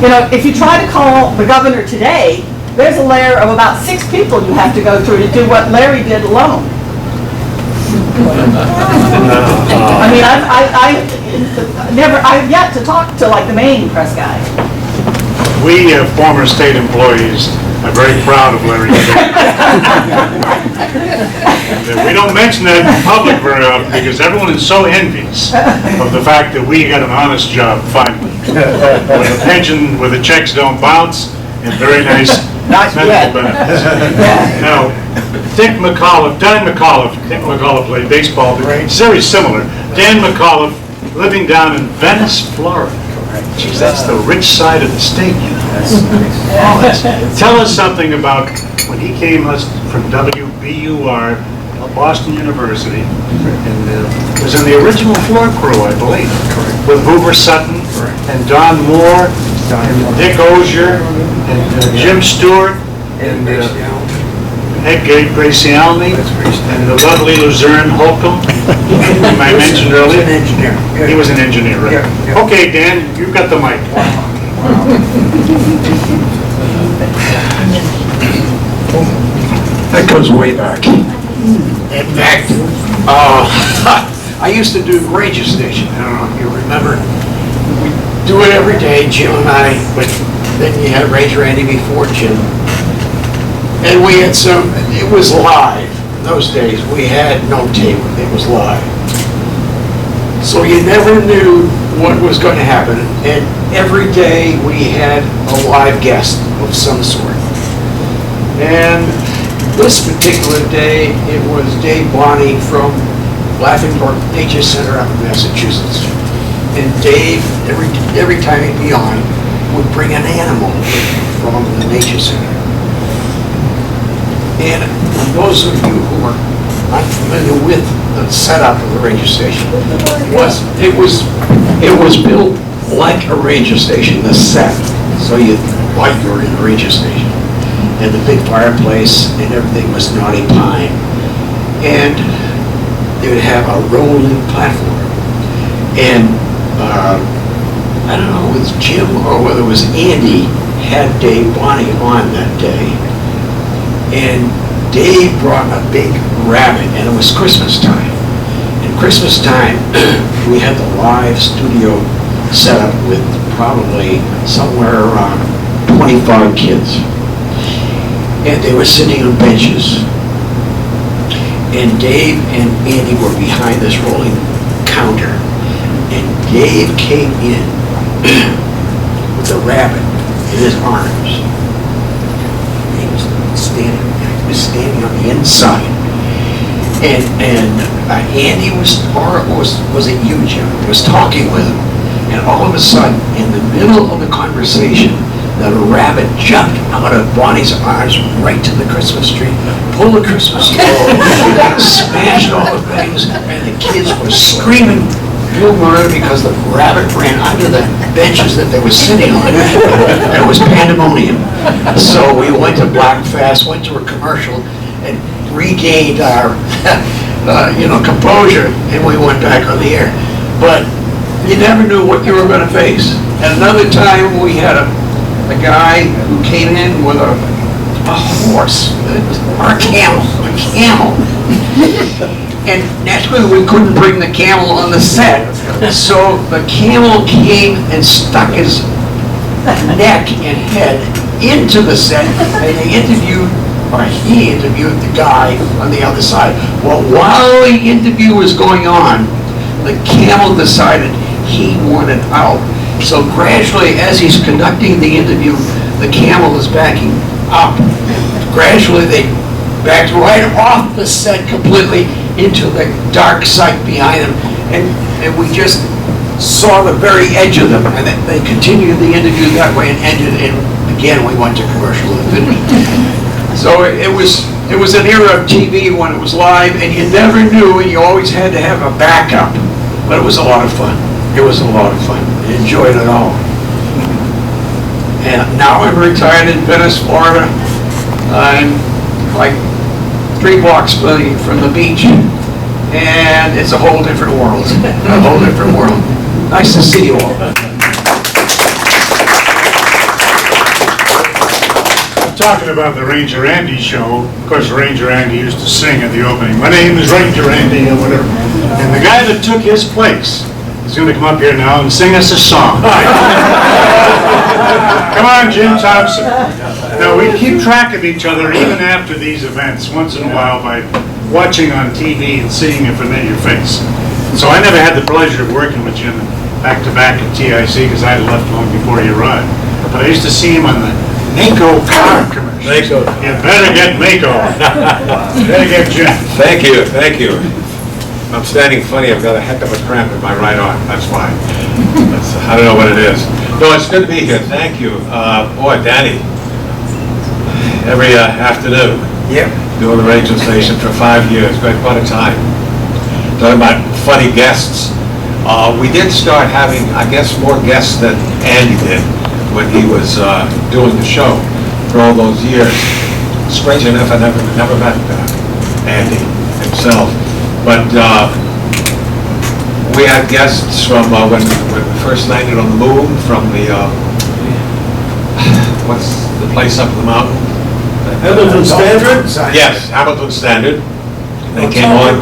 You know, if you try to call the governor today, there's a layer of about 6 people you have to go through to do what Larry did alone. I mean, I've yet to talk to like the main press guy. We former state employees are very proud of Larry. We don't mention that in public very often because everyone is so envious of the fact that we got an honest job finally. With a pension where the checks don't bounce and very nice medical benefits. Now, Dan McAuliffe played baseball, it's very similar. Dan McAuliffe living down in Venice, Florida. Geez, that's the rich side of the state, you know. That's Tell us something about when he came from WBUR, Boston University, and was in the original floor crew, I believe, with Hoover Sutton and Don Moore Dick Ozier, Jim Stewart, and Ed Gracie Alumni, and the lovely Luzerne Holcomb, whom I mentioned earlier. He was an engineer, right? Okay, Dan, you've got the mic. That goes way back. In fact, I used to do Radio Station. I don't know if you remember. We do it every day, Jim and I, but then you had Ranger Andy before Jim. And we had it was live. In those days, we had no tape. It was live. So you never knew what was going to happen. And every day we had a live guest of some sort. And this particular day, it was Dave Bonney from Laughing Brook Nature Center up in Massachusetts. And Dave, every time he'd be on, would bring an animal from the Nature Center. And those of you who are not familiar with the setup of the ranger station, it was built like a ranger station, the set, so like you were in a ranger station. And the big fireplace and everything was knotty pine. And they would have a rolling platform. And I don't know if it was Jim or whether it was Andy had Dave Bonney on that day. And Dave brought a big rabbit, and it was Christmas time. And Christmas time, we had the live studio set up with probably somewhere around 25 kids. And they were sitting on benches. And Dave and Andy were behind this rolling counter. And Dave came in with a rabbit in his arms. He was standing on the inside. And Andy was it you, Jim? Was talking with him. And all of a sudden, in the middle of the conversation, the rabbit jumped out of Bonnie's arms right to the Christmas tree, pulled the Christmas tree over, smashed all the things, and the kids were screaming blue murder because the rabbit ran under the benches that they were sitting on. It was pandemonium. So we went to Black Fast, went to a commercial, and regained our composure, and we went back on the air. But you never knew what you were going to face. And another time we had a guy who came in with a horse, or a camel. And naturally we couldn't bring the camel on the set. So the camel came and stuck his neck and head into the set, and he interviewed the guy on the other side. Well, while the interview was going on, the camel decided he wanted out. So gradually, as he's conducting the interview, the camel is backing up. Gradually, they backed right off the set completely into the dark site behind them, and we just saw the very edge of them. And they continued the interview that way and ended. And again, we went to commercial and finished. So it was an era of TV when it was live, and you never knew, and you always had to have a backup. But it was a lot of fun. It was a lot of fun. I enjoyed it all. And now I'm retired in Venice, Florida. I'm like 3 blocks from the beach. And it's a whole different world. A whole different world. Nice to see you all. Talking about the Ranger Andy show, of course Ranger Andy used to sing at the opening, "My name is Ranger Andy," or whatever. And the guy that took his place is going to come up here now and sing us a song. Come on, Jim Thompson. Now, we keep track of each other even after these events, once in a while, by watching on TV and seeing a familiar face. So I never had the pleasure of working with Jim back-to-back at TIC because I had left long before he arrived. But I used to see him on the Mako car commercial. You better get Mako. Better get Jim. Thank you, thank you. I'm standing funny, I've got a heck of a cramp in my right arm, that's why. I don't know what it is. No, it's good to be here, thank you. Boy, Danny, every afternoon, doing the radio station for 5 years, quite a time. Talking about funny guests. We did start having, I guess, more guests than Andy did. when he was doing the show for all those years. Strange enough, I never met Andy himself, but we had guests from when we first landed on the moon from the what's the place up the mountain? Hamilton Standard? Yes, Hamilton Standard. They came on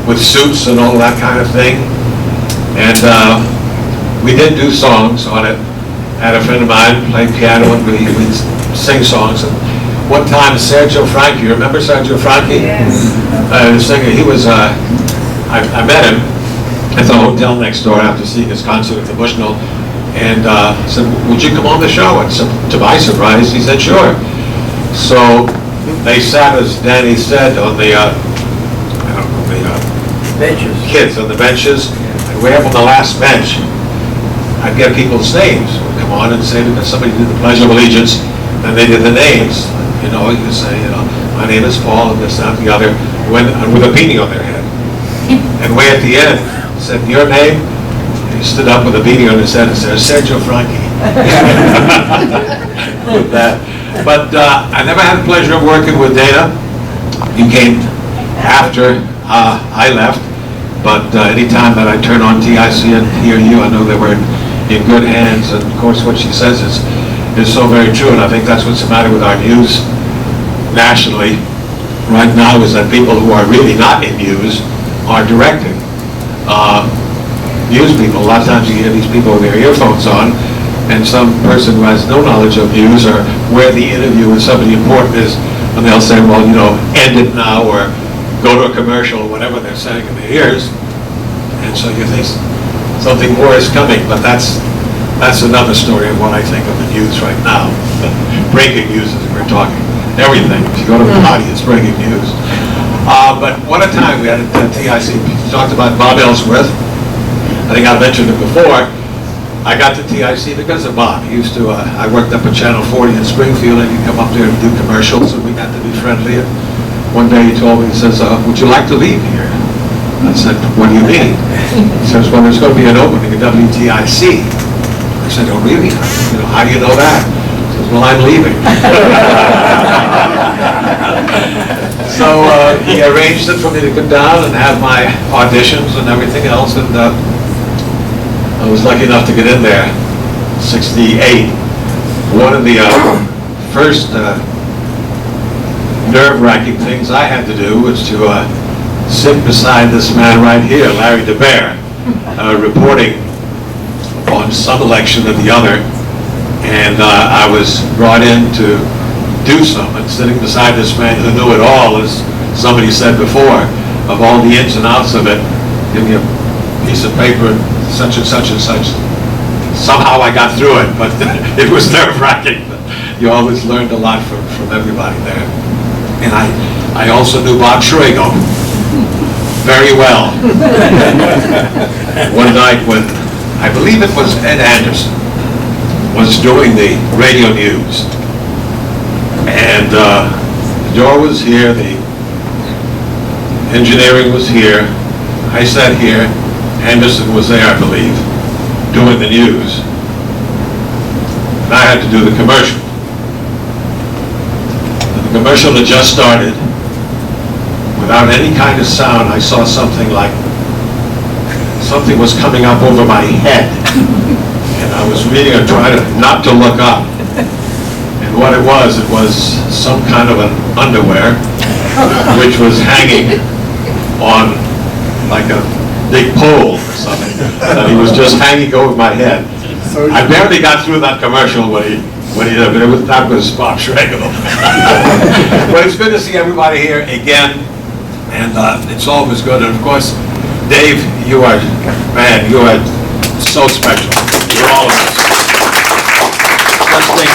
with suits and all that kind of thing, and we did do songs on it. I had a friend of mine play piano and we'd sing songs. And one time, Sergio Franchi, you remember Sergio Franchi? Yes. The singer, he was, I met him at the hotel next door after seeing his concert at the Bushnell, and said, would you come on the show? And to my surprise, he said, sure. So they sat, as Danny said, on the, Benches. kids on the benches, and way up on the last bench, I'd get people's names, would come on and say, because somebody did the Pledge of Allegiance, and they did the names. You know, you could say, my name is Paul, and this, that, and the other, with a beanie on their head. And way at the end, said, your name? And he stood up with a beanie on his head and said, Sergio Franchi. With that. But I never had the pleasure of working with Dana. You came after I left, but anytime that I turn on TIC and hear you, I know that we're in good hands. And of course, what she says is so very true, and I think that's what's the matter with our news nationally right now, is that people who are really not in news are directing news people. A lot of times you hear these people with their earphones on, and some person who has no knowledge of news or where the interview with somebody important is, and they'll say, well, you know, end it now, or go to a commercial, or whatever they're saying in their ears. And so you think something more is coming, but that's another story of what I think of the news right now. Breaking news, as we're talking. Everything. If you go to the party, it's breaking news. But what a time we had at TIC. We talked about Bob Ellsworth. I think I mentioned it before. I got to TIC because of Bob. He used to, I worked up at Channel 40 in Springfield, and he'd come up there and do commercials, and we got to be friendly. And one day he told me, he says, would you like to leave here? I said, what do you mean? He says, well, there's going to be an opening at WTIC. I said, oh, really? You know, how do you know that? He says, well, I'm leaving. So he arranged it for me to go down and have my auditions and everything else, and I was lucky enough to get in there, 68. One of the first nerve-wracking things I had to do was to sit beside this man right here, Larry DeBear, reporting on some election or the other, and I was brought in to do something, sitting beside this man who knew it all, as somebody said before, of all the ins and outs of it. Give me a piece of paper, such and such and such. Somehow I got through it, but it was nerve-wracking. You always learned a lot from everybody there. And I also knew Bob Schrago very well. One night when, I believe it was Ed Anderson, was doing the radio news. And the door was here, the engineering was here, I sat here, Anderson was there, I believe, doing the news. And I had to do the commercial. And the commercial had just started. Without any kind of sound, I saw something like, something was coming up over my head. And I was reading and trying not to look up. And what it was some kind of an underwear, which was hanging on like a big pole or something. And he was just hanging over my head. I barely got through that commercial when he did, but that was Bob Schrago. But it's good to see everybody here again, and it's always good. And of course, Dave, you are so special. You're all of us. Just think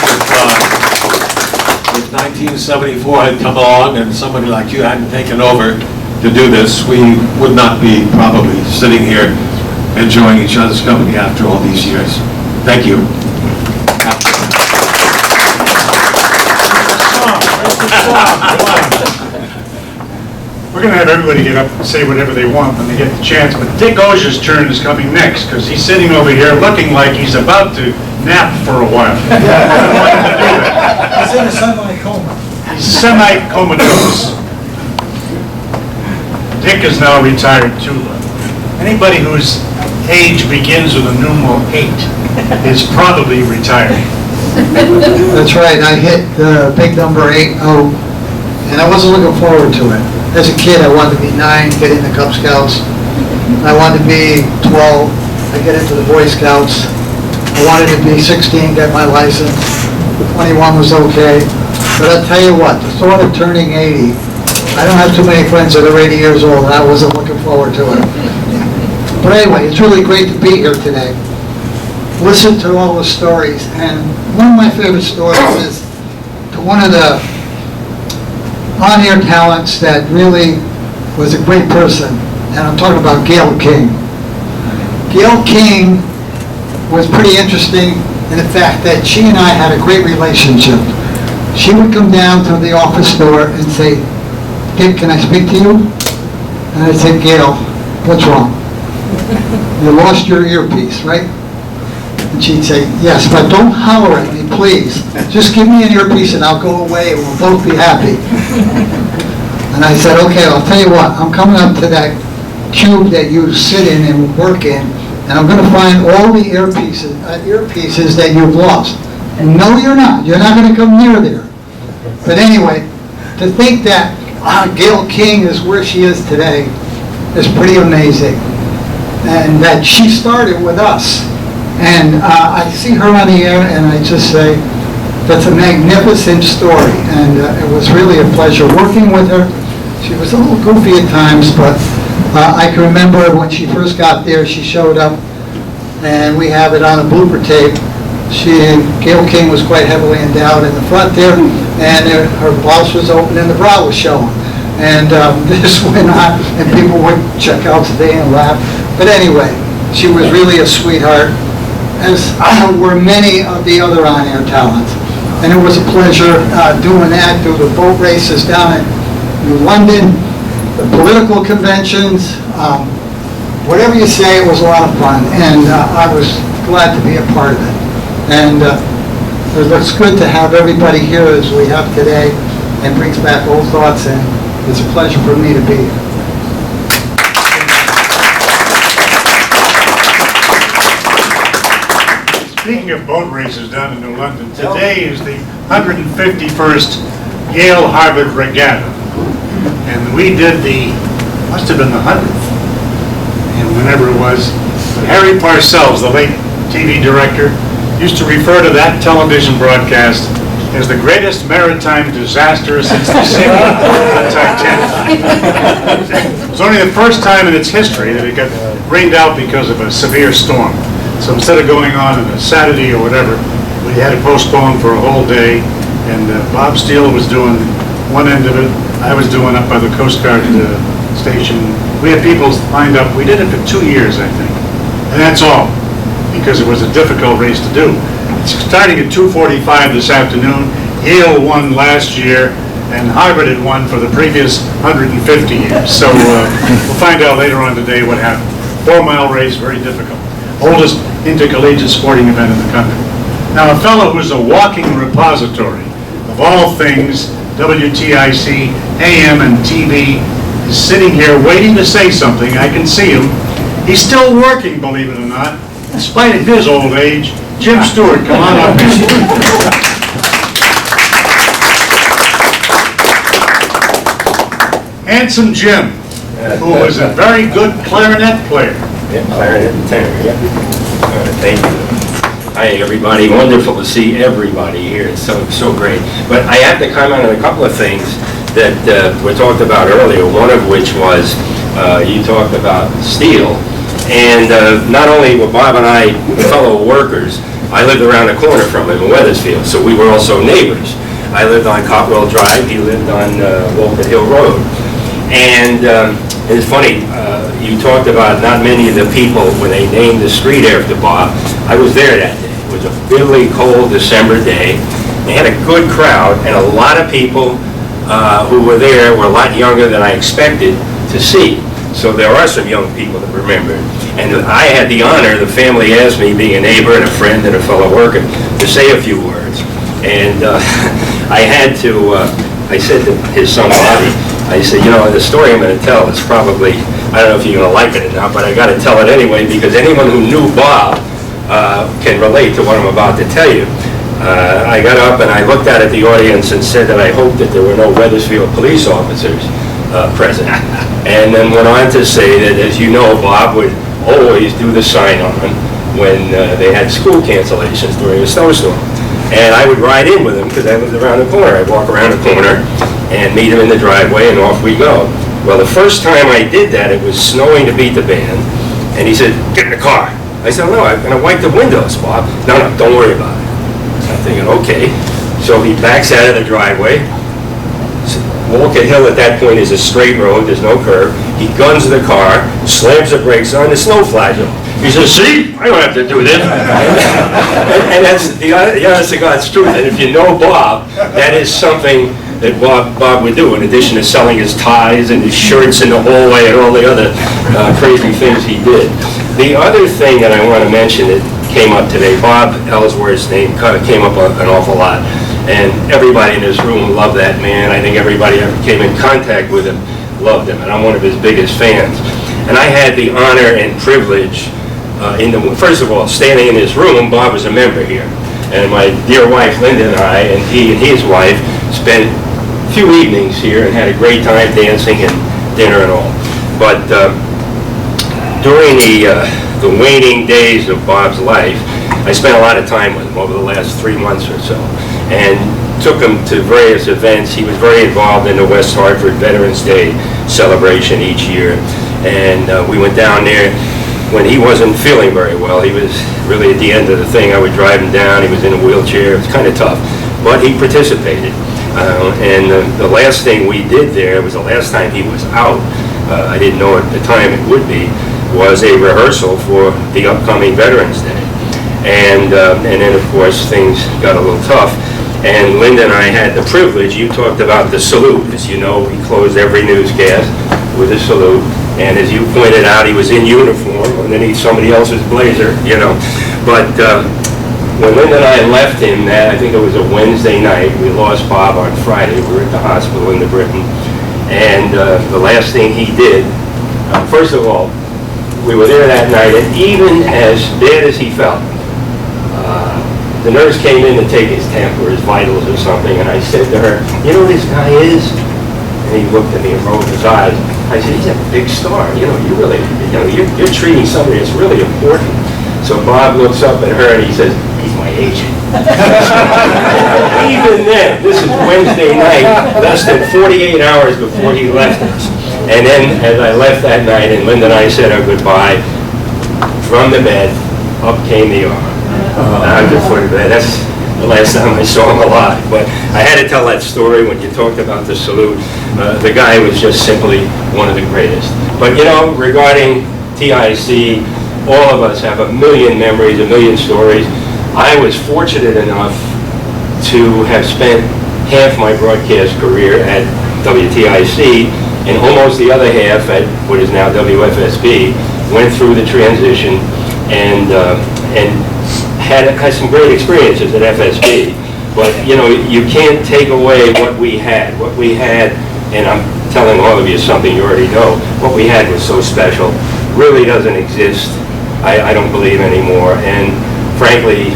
if 1974 had come along and somebody like you hadn't taken over to do this, we would not be probably sitting here enjoying each other's company after all these years. Thank you. We're going to have everybody get up and say whatever they want when they get the chance, but Dick Ozier's turn is coming next, because he's sitting over here looking like he's about to nap for a while. I don't want him to do that. He's in a semi-coma. He's semi-comatose. Dick is now retired too. Anybody whose age begins with a numeral 8 is probably retired. That's right, I hit the big number 8-0, and I wasn't looking forward to it. As a kid, I wanted to be 9, get into Cub Scouts. I wanted to be 12, I get into the Boy Scouts. I wanted to be 16, get my license. 21 was okay. But I'll tell you what, the thought of turning 80, I don't have too many friends that are 80 years old, and I wasn't looking forward to it. But anyway, it's really great to be here today. Listen to all the stories, and one of my favorite stories is to one of the on-air talents that really was a great person, and I'm talking about Gail King. Gail King was pretty interesting in the fact that she and I had a great relationship. She would come down to the office door and say, "Dick, can I speak to you?" And I'd say, "Gail, what's wrong? You lost your earpiece, right?" And she'd say, "Yes, but don't holler at me, please. Just give me an earpiece and I'll go away and we'll both be happy." And I said, "Okay, I'll tell you what, I'm coming up to that cube that you sit in and work in, and I'm going to find all the earpieces that you've lost." And no, you're not. You're not going to come near there. But anyway, to think that Gail King is where she is today is pretty amazing. And that she started with us. And I see her on the air and I just say, that's a magnificent story. And it was really a pleasure working with her. She was a little goofy at times, but I can remember when she first got there, she showed up and we have it on a blooper tape. Gail King was quite heavily endowed in the front there, and her blouse was open and the bra was showing. And this went on, and people would check out today and laugh. But anyway, she was really a sweetheart, as were many of the other on-air talents. And it was a pleasure doing that through the boat races down in London, the political conventions, whatever you say, it was a lot of fun. And I was glad to be a part of it. And it looks good to have everybody here as we have today, and brings back old thoughts, and it's a pleasure for me to be here. Speaking of boat races down in New London, today is the 151st Yale Harvard Regatta. And we did must have been the 100th, and whenever it was, Harry Parcells, the late TV director, used to refer to that television broadcast as the greatest maritime disaster since the sinking of the Titanic. It was only the first time in its history that it got rained out because of a severe storm. So instead of going on a Saturday or whatever, we had it postponed for a whole day, and Bob Steele was doing one end of it, I was doing up by the Coast Guard station. We had people lined up. We did it for 2 years, I think. And that's all, because it was a difficult race to do. It's starting at 2:45 this afternoon. Yale won last year, and Harvard had won for the previous 150 years. So we'll find out later on today what happened. 4-mile race, very difficult. Oldest intercollegiate sporting event in the country. Now, a fellow who's a walking repository of all things WTIC, AM, and TV is sitting here waiting to say something. I can see him. He's still working, believe it or not, in spite of his old age. Jim Stewart, come on up here. Handsome Jim, who was a very good clarinet player. Yeah, clarinet and tenor, yeah. Thank you. Hi, everybody. Wonderful to see everybody here. It's so great. But I have to comment on a couple of things that were talked about earlier, one of which was you talked about steel. And not only were Bob and I fellow workers, I lived around the corner from him in Weathersfield, so we were also neighbors. I lived on Cotwell Drive, he lived on Walker Hill Road. And it's funny, you talked about not many of the people when they named the street after Bob. I was there that day. It was a bitterly cold December day. They had a good crowd, and a lot of people who were there were a lot younger than I expected to see. So there are some young people that remember. And I had the honor, the family asked me, being a neighbor and a friend and a fellow worker, to say a few words. And I had to, I said to his son Bobby, I said, you know, the story I'm going to tell is probably, I don't know if you're going to like it or not, but I got to tell it anyway, because anyone who knew Bob can relate to what I'm about to tell you. I got up and I looked out at the audience and said that I hoped that there were no Wethersfield police officers present. And then went on to say that, as you know, Bob would always do the sign-on when they had school cancellations during a snowstorm. And I would ride in with him because I lived around the corner. I'd walk around the corner and meet him in the driveway, and off we go. Well, the first time I did that, it was snowing to beat the band, and he said, "Get in the car." I said, "No, I'm going to wipe the windows, Bob." "No, don't worry about it." I'm thinking, okay. So he backs out of the driveway. Walker Hill at that point is a straight road, there's no curve. He guns the car, slams the brakes on, the snow flies off. He says, "See, I don't have to do this." and that's the honest to God's truth. And if you know Bob, that is something that Bob would do, in addition to selling his ties and his shirts in the hallway and all the other crazy things he did. The other thing that I want to mention that came up today, Bob Ellsworth's name came up an awful lot. And everybody in this room loved that man. I think everybody ever came in contact with him loved him, and I'm one of his biggest fans. And I had the honor and privilege, first of all, standing in this room. Bob was a member here. And my dear wife, Linda, and I, and he and his wife, spent a few evenings here and had a great time dancing and dinner and all. But during the waning days of Bob's life, I spent a lot of time with him over the last 3 months or so, and took him to various events. He was very involved in the West Hartford Veterans Day celebration each year, and we went down there when he wasn't feeling very well. He was really at the end of the thing. I would drive him down. He was in a wheelchair. It was kind of tough, but he participated. And the last thing we did there was the last time he was out. I didn't know at the time it would be, was a rehearsal for the upcoming Veterans Day. And then, of course, things got a little tough. And Linda and I had the privilege, you talked about the salute. As you know, we closed every newscast with a salute. And as you pointed out, he was in uniform underneath somebody else's blazer, you know. But when Linda and I left him, I think it was a Wednesday night, we lost Bob on Friday. We were at the hospital in New Britain. And the last thing he did, first of all, we were there that night, and even as bad as he felt, the nurse came in to take his temp or his vitals or something, and I said to her, "You know who this guy is?" And he looked at me and rolled his eyes. I said, "He's a big star. You know, you're treating somebody that's really important." So Bob looks up at her and he says, "He's my agent." Even then, this is Wednesday night, less than 48 hours before he left us. And then, as I left that night, and Linda and I said our goodbye, from the bed, up came the arm. Out the foot of the bed. That's the last time I saw him alive. But I had to tell that story when you talked about the salute. The guy was just simply one of the greatest. But you know, regarding TIC, all of us have a million memories, a million stories. I was fortunate enough to have spent half my broadcast career at WTIC, and almost the other half at what is now WFSB. Went through the transition and had some great experiences at FSB. But you know, you can't take away what we had. What we had, and I'm telling all of you something you already know, what we had was so special. Really doesn't exist, I don't believe anymore. And frankly,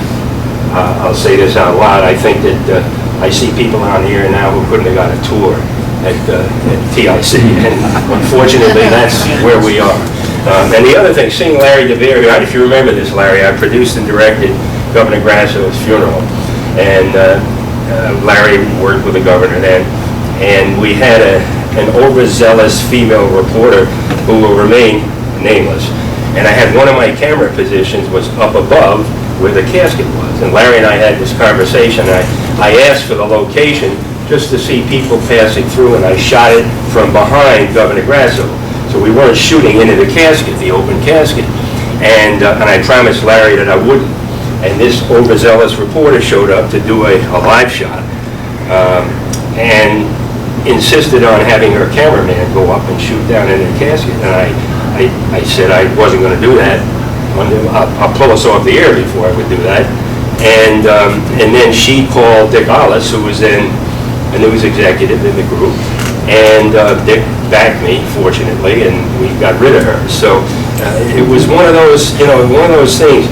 I'll say this out loud, I think that I see people out here now who couldn't have got a tour at TIC, and unfortunately that's where we are. And the other thing, seeing Larry DeVere here, if you remember this, Larry, I produced and directed Governor Grasso's funeral, and Larry worked with the governor then, and we had an overzealous female reporter who will remain nameless, and I had one of my camera positions was up above where the casket was, and Larry and I had this conversation. I asked for the location just to see people passing through, and I shot it from behind Governor Grasso. So we weren't shooting into the casket, the open casket. And I promised Larry that I wouldn't. And this overzealous reporter showed up to do a live shot. And insisted on having her cameraman go up and shoot down in her casket. And I said I wasn't going to do that. I'll pull us off the air before I would do that. And then she called Dick Hollis, who was then a news executive in the group, and Dick backed me, fortunately, and we got rid of her. So it was one of those, one of those things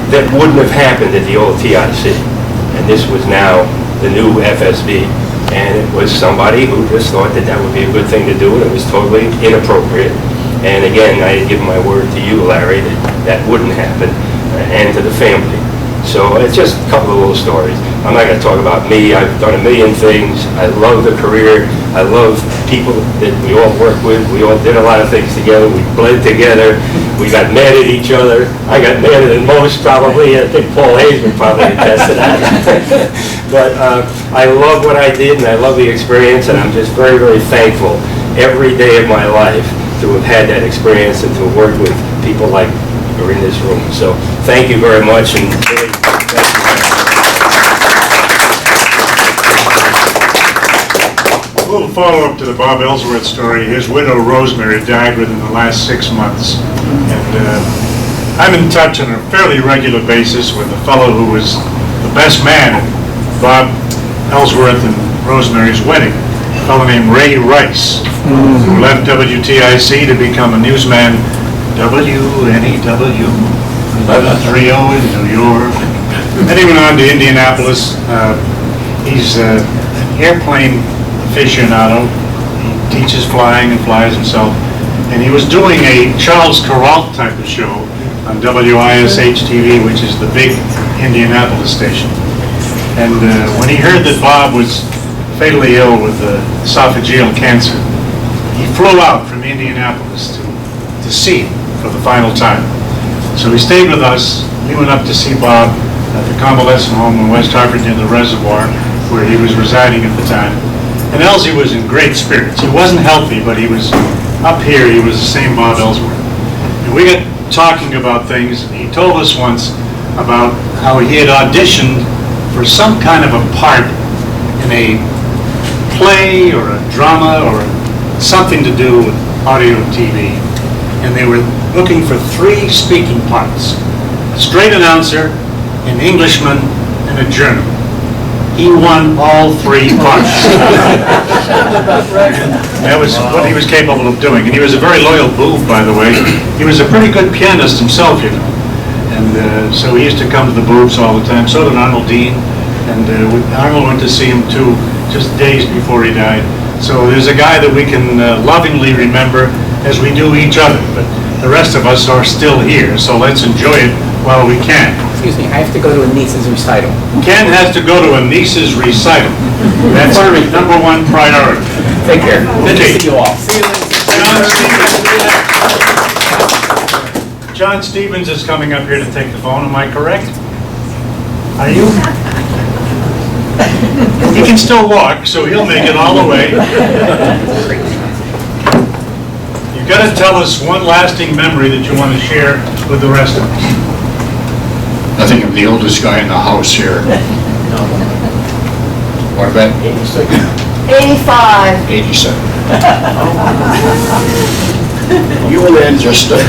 that wouldn't have happened at the old TIC. And this was now the new FSB. And it was somebody who just thought that that would be a good thing to do, and it was totally inappropriate. And again, I had given my word to you, Larry, that that wouldn't happen, and to the family. So it's just a couple of little stories. I'm not going to talk about me. I've done a million things. I love the career. I love people that we all work with. We all did a lot of things together. We bled together. We got mad at each other. I got madder than most, probably. I think Paul Hayes would probably attest to that. But I love what I did, and I love the experience, and I'm just very, very thankful every day of my life to have had that experience and to have worked with people like who are in this room. So thank you very much. And really, A little follow-up to the Bob Ellsworth story. His widow, Rosemary, died within the last 6 months. And I'm in touch on a fairly regular basis with a fellow who was the best man at Bob Ellsworth and Rosemary's wedding, a fellow named Ray Rice, who left WTIC to become a newsman, WNEW, 1130 in New York. Then he went on to Indianapolis. He's an airplane aficionado. He teaches flying and flies himself. And he was doing a Charles Kuralt type of show on WISH-TV, which is the big Indianapolis station. And when he heard that Bob was fatally ill with esophageal cancer, he flew out from Indianapolis to see him for the final time. So he stayed with us. We went up to see Bob at the convalescent home in West Hartford near the reservoir where he was residing at the time. And Elsie was in great spirits. He wasn't healthy, but he was up here. He was the same Bob Ellsworth. And we got talking about things. And he told us once about how he had auditioned for some kind of a part in a play or a drama or something to do with audio and TV. And they were looking for 3 speaking parts: a straight announcer, an Englishman, and a German. He won all 3 parts. That was what he was capable of doing. And he was a very loyal boob, by the way. He was a pretty good pianist himself, you know. And so he used to come to the boobs all the time. So did Arnold Dean. And Arnold went to see him too, just days before he died. So there's a guy that we can lovingly remember as we do each other. But the rest of us are still here, so let's enjoy it while we can. Excuse me, I have to go to a niece's recital. Ken has to go to a niece's recital. That's number 1 priority. Take care. Good to Okay. see you all. See you later. John Stevens is coming up here to take the phone, am I correct? Are you? He can still walk, so he'll make it all the way. You've got to tell us one lasting memory that you want to share with the rest of us. I think I'm the oldest guy in the house here. What about? 85. 87. You were then Just hold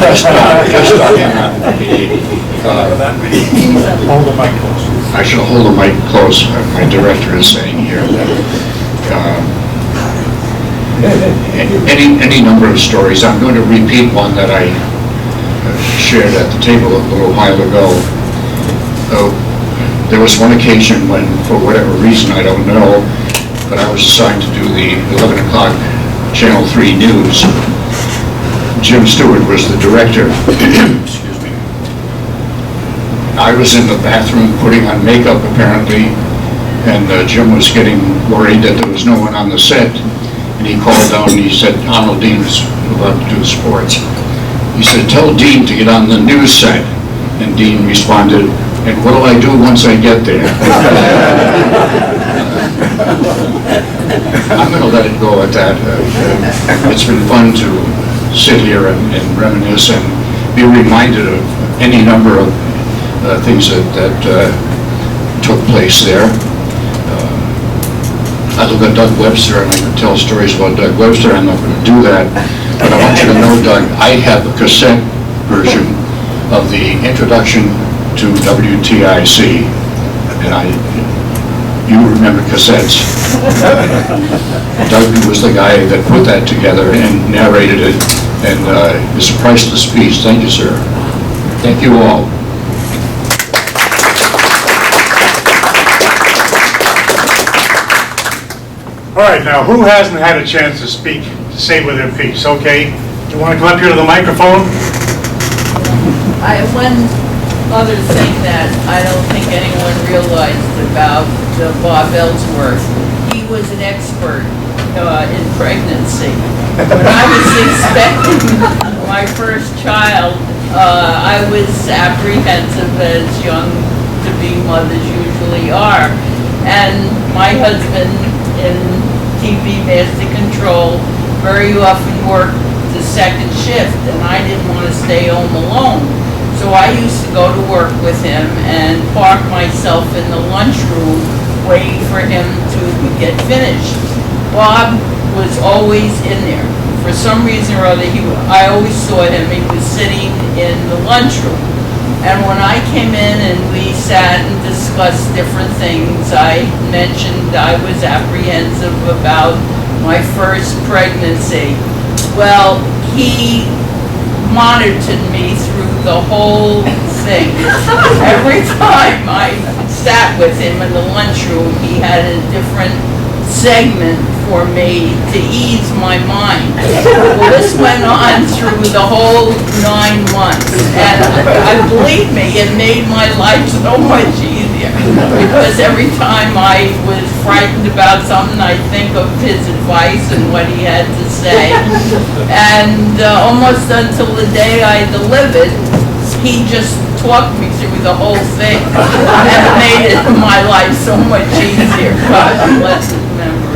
the mic close. I shall hold the mic close. My director is saying here that any number of stories. I'm going to repeat one that I shared at the table a little while ago. There was one occasion when, for whatever reason, I don't know, but I was assigned to do the 11 o'clock Channel 3 news. Jim Stewart was the director. Excuse me. I was in the bathroom putting on makeup, apparently, and Jim was getting worried that there was no one on the set. And he called down and he said, Arnold Dean's about to do sports. He said, tell Dean to get on the news set. And Dean responded, and what'll I do once I get there? I'm going to let it go at that. It's been fun to sit here and reminisce and be reminded of any number of things that took place there. I look at Doug Webster and I could tell stories about Doug Webster. I'm not going to do that. But I want you to know, Doug, I have a cassette version of the introduction to WTIC. And you remember cassettes. Doug was the guy that put that together and narrated it. And it's a priceless piece. Thank you, sir. Thank you all. All right, now, who hasn't had a chance to speak, to say with their piece, okay? You want to come up here to the microphone? I have one other thing that I don't think anyone realized about Bob Ellsworth. He was an expert in pregnancy. When I was expecting my first child, I was apprehensive, as young-to-be mothers usually are. And my husband, in TV Master Control, very often worked the second shift, and I didn't want to stay home alone. So I used to go to work with him and park myself in the lunchroom waiting for him to get finished. Bob was always in there. For some reason or other, I always saw him. He was sitting in the lunchroom. And when I came in and we sat and discussed different things, I mentioned I was apprehensive about my first pregnancy. Well, he monitored me through the whole thing. Every time I sat with him in the lunchroom, he had a different segment for me to ease my mind. Well, this went on through the whole 9 months, and believe me, it made my life so much easier, because every time I was frightened about something, I'd think of his advice and what he had to say, and almost until the day I delivered, he just talked me through the whole thing, and it made my life so much easier. God bless his memory.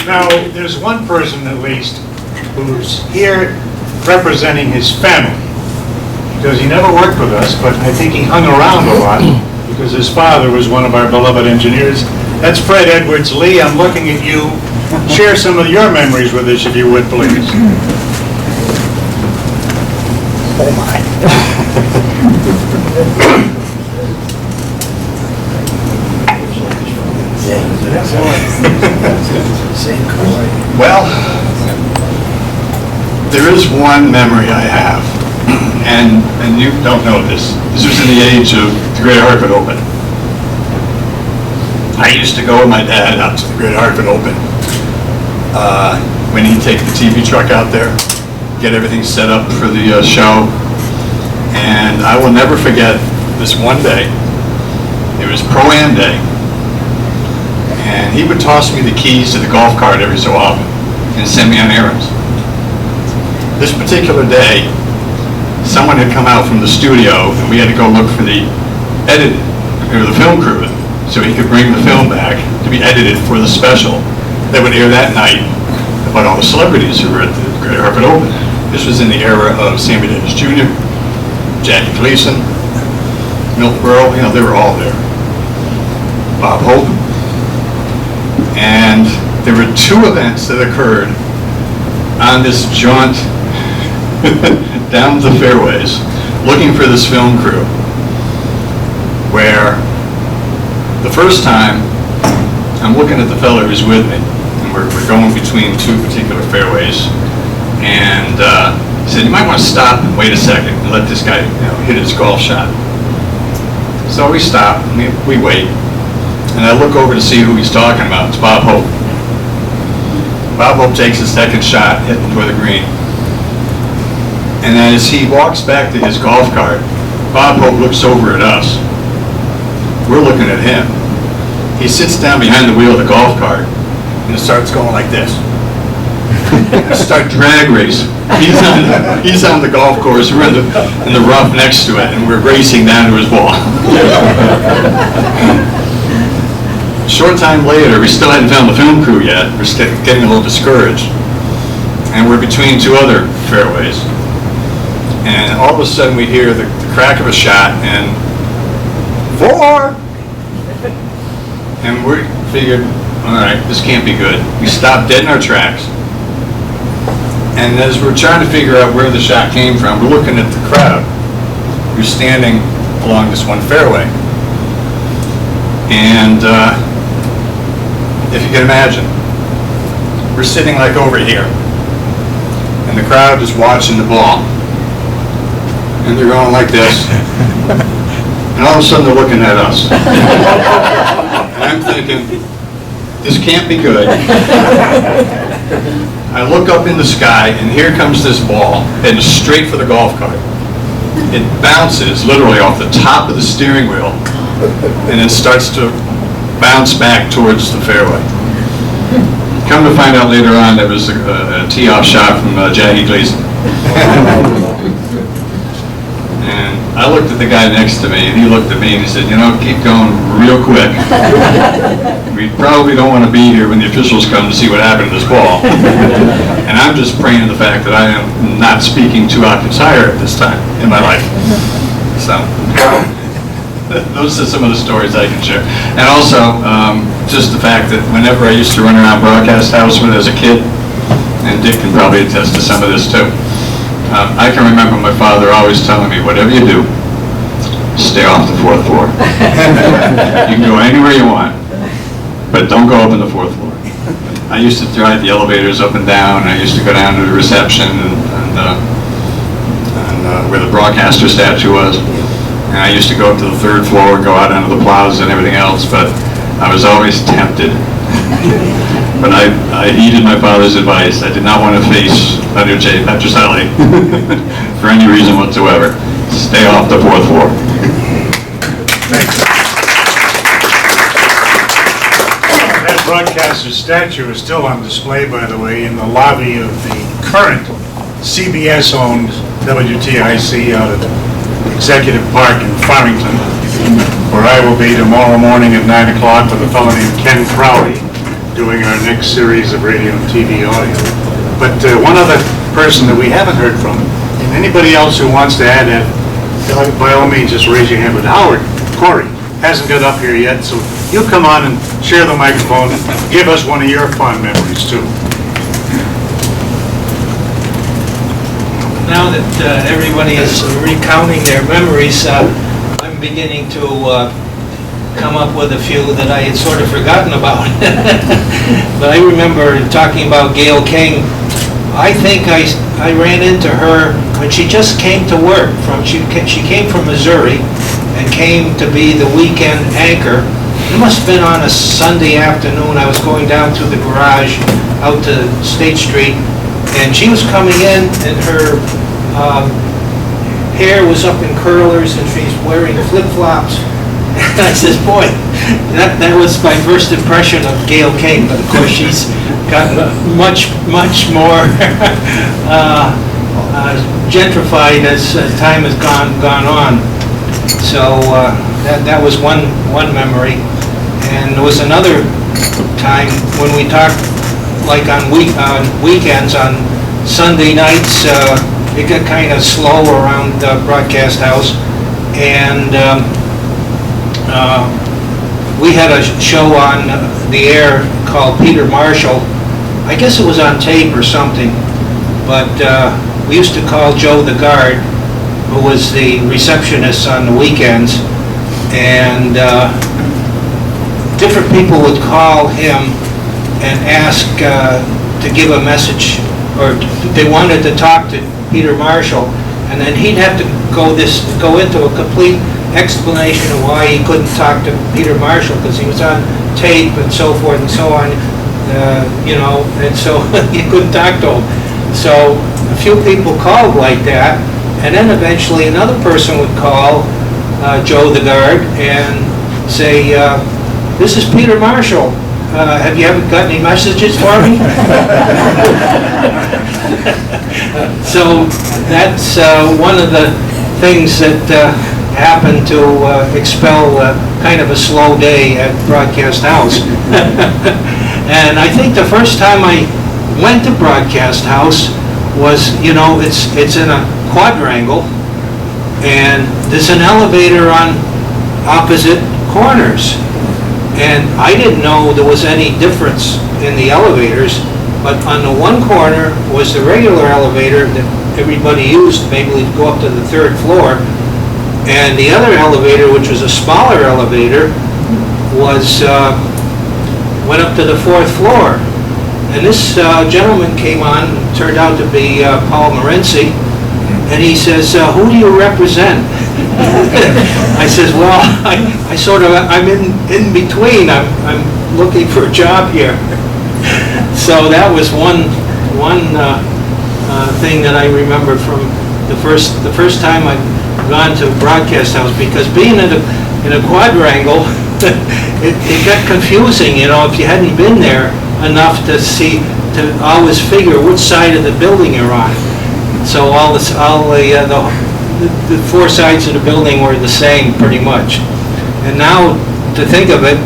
Now, there's one person at least who's here representing his family, because he never worked with us, but I think he hung around a lot because his father was one of our beloved engineers. That's Fred Edwards. Lee, I'm looking at you. Share some of your memories with us, if you would, please. Oh, my. Well, there is one memory I have, and you don't know this. This was in the age of the Great Hartford Open. I used to go with my dad out to the Great Hartford Open when he'd take the TV truck out there, get everything set up for the show, and I will never forget this one day. It was Pro-Am Day, and he would toss me the keys to the golf cart every so often and send me on errands. This particular day, someone had come out from the studio and we had to go look for the edit, or the film crew, so he could bring the film back to be edited for the special that would air that night about all the celebrities who were at the Great Hartford Open. This was in the era of Sammy Davis Jr., Jackie Gleason, Milt Berle, they were all there. Bob Hope. And there were 2 events that occurred on this jaunt down the fairways looking for this film crew, where the first time I'm looking at the fellow who's with me, and we're going between 2 particular fairways, and he said, you might want to stop and wait a second and let this guy hit his golf shot. So we stop, and we wait, and I look over to see who he's talking about. It's Bob Hope. Bob Hope takes his second shot, hitting for the green. And as he walks back to his golf cart, Bob Hope looks over at us. We're looking at him. He sits down behind the wheel of the golf cart and it starts going like this. Start drag race. He's on the golf course. We're in the rough next to it, and we're racing down to his ball. Short time later, we still hadn't found the film crew yet. We're getting a little discouraged, and we're between 2 other fairways. And all of a sudden, we hear the crack of a shot, and 4. And we figured, all right, this can't be good. We stopped dead in our tracks. And as we're trying to figure out where the shot came from, we're looking at the crowd who's standing along this one fairway. And if you can imagine, we're sitting like over here, and the crowd is watching the ball. And they're going like this. And all of a sudden they're looking at us. And I'm thinking, this can't be good. I look up in the sky, and here comes this ball, heading straight for the golf cart. It bounces literally off the top of the steering wheel, and it starts to bounce back towards the fairway. Come to find out later on, there was a tee-off shot from Jackie Gleason. And I looked at the guy next to me, and he looked at me, and he said, you know, keep going real quick. We probably don't want to be here when the officials come to see what happened to this ball. And I'm just praying to the fact that I am not speaking 2 octaves higher at this time in my life. So, those are some of the stories I can share. And also, just the fact that whenever I used to run around Broadcast House when I was a kid, and Dick can probably attest to some of this too, I can remember my father always telling me, whatever you do, stay off the 4th floor. You can go anywhere you want, but don't go up on the 4th floor. I used to drive the elevators up and down, and I used to go down to the reception and where the broadcaster statue was. And I used to go up to the 3rd floor and go out onto the plaza and everything else, but I was always tempted. But I heeded my father's advice. I did not want to face Petrocelli for any reason whatsoever. Stay off the 4th floor. That broadcaster statue is still on display, by the way, in the lobby of the current CBS-owned WTIC out at Executive Park in Farmington, where I will be tomorrow morning at 9 o'clock with a fellow named Ken Crowley doing our next series of radio and TV audio. But one other person that we haven't heard from, and anybody else who wants to add that, by all means, just raise your hand. But Howard Corey hasn't got up here yet, so you come on and share the microphone and give us one of your fond memories, too. Now that everybody is recounting their memories, I'm beginning to come up with a few that I had sort of forgotten about. But I remember talking about Gail King. I think I ran into her when she just came to work. She came from Missouri and came to be the weekend anchor. It must have been on a Sunday afternoon. I was going down through the garage out to State Street, and she was coming in, and her hair was up in curlers, and she's wearing flip-flops. And I says, boy, that was my first impression of Gail King, but of course she's gotten much more gentrified as time has gone on. So that was one memory. And there was another time when we talked, like on weekends, on Sunday nights, it got kind of slow around Broadcast House, and we had a show on the air called Peter Marshall. I guess it was on tape or something, but we used to call Joe the guard, who was the receptionist on the weekends, and different people would call him and ask to give a message, or they wanted to talk to Peter Marshall, and then he'd have to go into a complete explanation of why he couldn't talk to Peter Marshall, because he was on tape and so forth and so on, and so he couldn't talk to him. So a few people called like that, and then eventually another person would call Joe the guard and say, this is Peter Marshall. Have you ever got any messages for me? So that's one of the things that happened to expel kind of a slow day at Broadcast House. And I think the first time I went to Broadcast House was, it's in a quadrangle, and there's an elevator on opposite corners. And I didn't know there was any difference in the elevators, but on the one corner was the regular elevator that everybody used, maybe to go up to the 3rd floor. And the other elevator, which was a smaller elevator, was went up to the 4th floor. And this gentleman came on, turned out to be Paul Morency, and he says, "Who do you represent?" I says, "Well, I'm in between. I'm looking for a job here." So that was one thing that I remember from the first time I'd gone to a broadcast house, because being in a quadrangle, it got confusing, you know, if you hadn't been there enough to always figure which side of the building you're on. So the 4 sides of the building were the same pretty much. And now to think of it,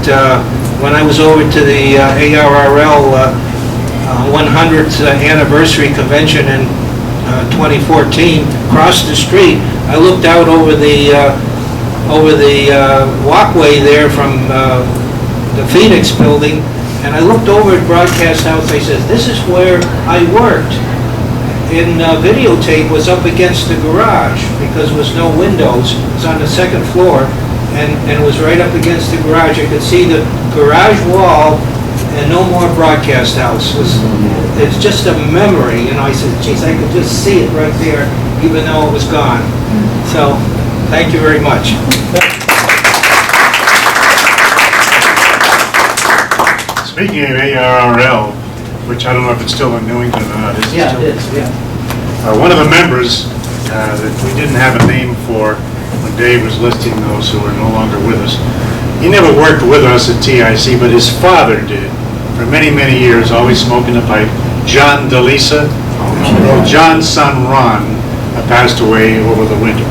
when I was over to the ARRL 100th anniversary convention in 2014, across the street, I looked out over the walkway there from the Phoenix building, and I looked over at Broadcast House. I said, "This is where I worked." And videotape was up against the garage because there was no windows. It was on the 2nd floor, and it was right up against the garage. I could see the garage wall, and no more Broadcast House. It's just a memory, you know. I said, "Geez, I could just see it right there, even though it was gone." So, thank you very much. Speaking of ARRL, which I don't know if it's still in Newington or not. Is it Yeah, still? it is, yeah. One of the members that we didn't have a name for when Dave was listing those who are no longer with us, he never worked with us at TIC, but his father did for many, many years, always smoking a pipe. John DeLisa. Well, John's son Ron passed away over the winter.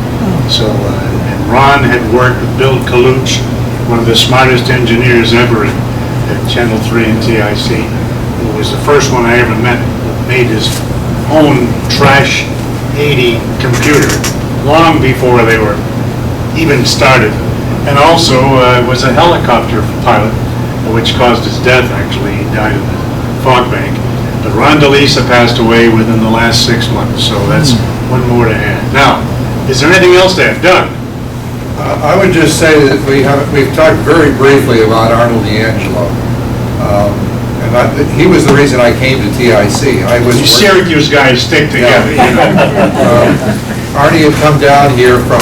So, and Ron had worked with Bill Kaluch, one of the smartest engineers ever at Channel 3 and TIC. It was the first one I ever met that made his own Trash 80 computer long before they were even started. And also was a helicopter pilot, which caused his death, actually. He died in the fog bank. But Ron DeLisa passed away within the last 6 months, so that's one more to add. Now, is there anything else to add? Doug? I would just say that we've talked very briefly about Arnold D'Angelo. And he was the reason I came to TIC. You Syracuse guys stick together. Arnie had come down here from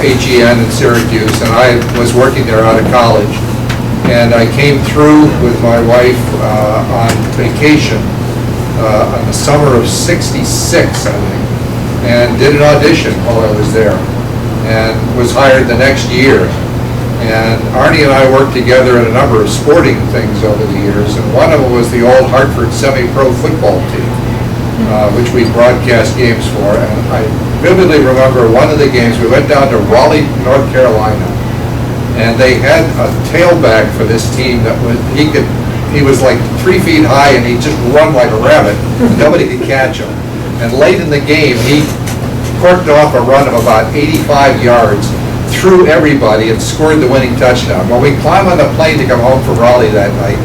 HEN in Syracuse, and I was working there out of college. And I came through with my wife on vacation in the summer of '66, I think, and did an audition while I was there, and was hired the next year. And Arnie and I worked together in a number of sporting things over the years, and one of them was the old Hartford semi-pro football team, which we broadcast games for. And I vividly remember one of the games, we went down to Raleigh, North Carolina, and they had a tailback for this team that he was like 3 feet high, and he'd just run like a rabbit, and nobody could catch him. And late in the game, he corked off a run of about 85 yards, through everybody, and scored the winning touchdown. Well, we climbed on the plane to come home from Raleigh that night,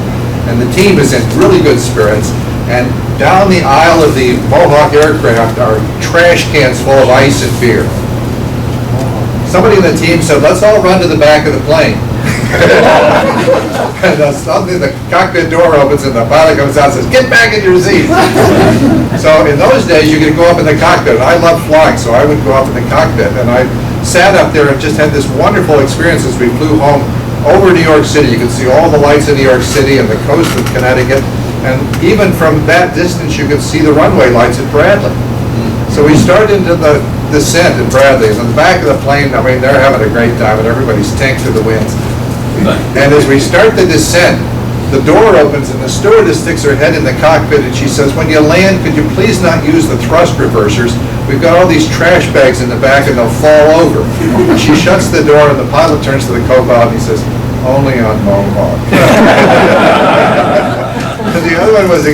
and the team is in really good spirits, and down the aisle of the Mohawk aircraft are trash cans full of ice and beer. Somebody in the team said, "Let's all run to the back of the plane." And suddenly the cockpit door opens and the pilot comes out and says, "Get back in your seat." So in those days you could go up in the cockpit, and I loved flying, so I would go up in the cockpit, and I sat up there and just had this wonderful experience as we flew home over New York City. You could see all the lights of New York City and the coast of Connecticut, and even from that distance you could see the runway lights at Bradley. So we started into the descent at Bradley, and in the back of the plane, I mean, they're having a great time, and everybody's tanked to the winds. And as we start the descent, the door opens, and the stewardess sticks her head in the cockpit, and she says, "When you land, could you please not use the thrust reversers? We've got all these trash bags in the back, and they'll fall over." And she shuts the door, and the pilot turns to the co-pilot, and he says, "Only on Mohawk." And the other one was,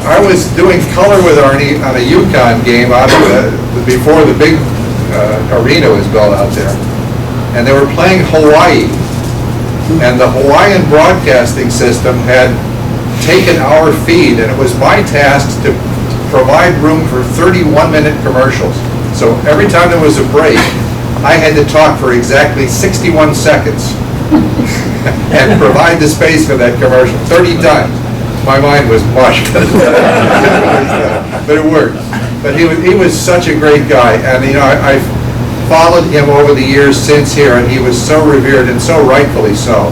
I was doing color with Arnie on a UConn game out of before the big arena was built out there. and they were playing Hawaii. And the Hawaiian broadcasting system had taken our feed, and it was my task to provide room for 31-minute commercials. So every time there was a break, I had to talk for exactly 61 seconds and provide the space for that commercial 30 times. My mind was mush, but it worked. But he was such a great guy, and I followed him over the years since here, and he was so revered, and so rightfully so.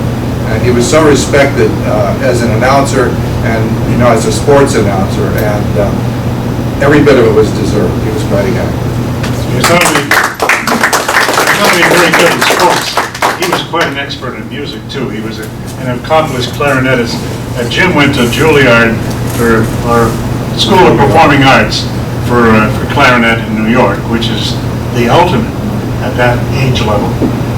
And he was so respected as an announcer and as a sports announcer, and every bit of it was deserved. He was quite a guy. He was not only very good in sports, he was quite an expert in music too. He was an accomplished clarinetist. Jim went to Juilliard for our School of Performing Arts for clarinet in New York, which is the ultimate at that age level.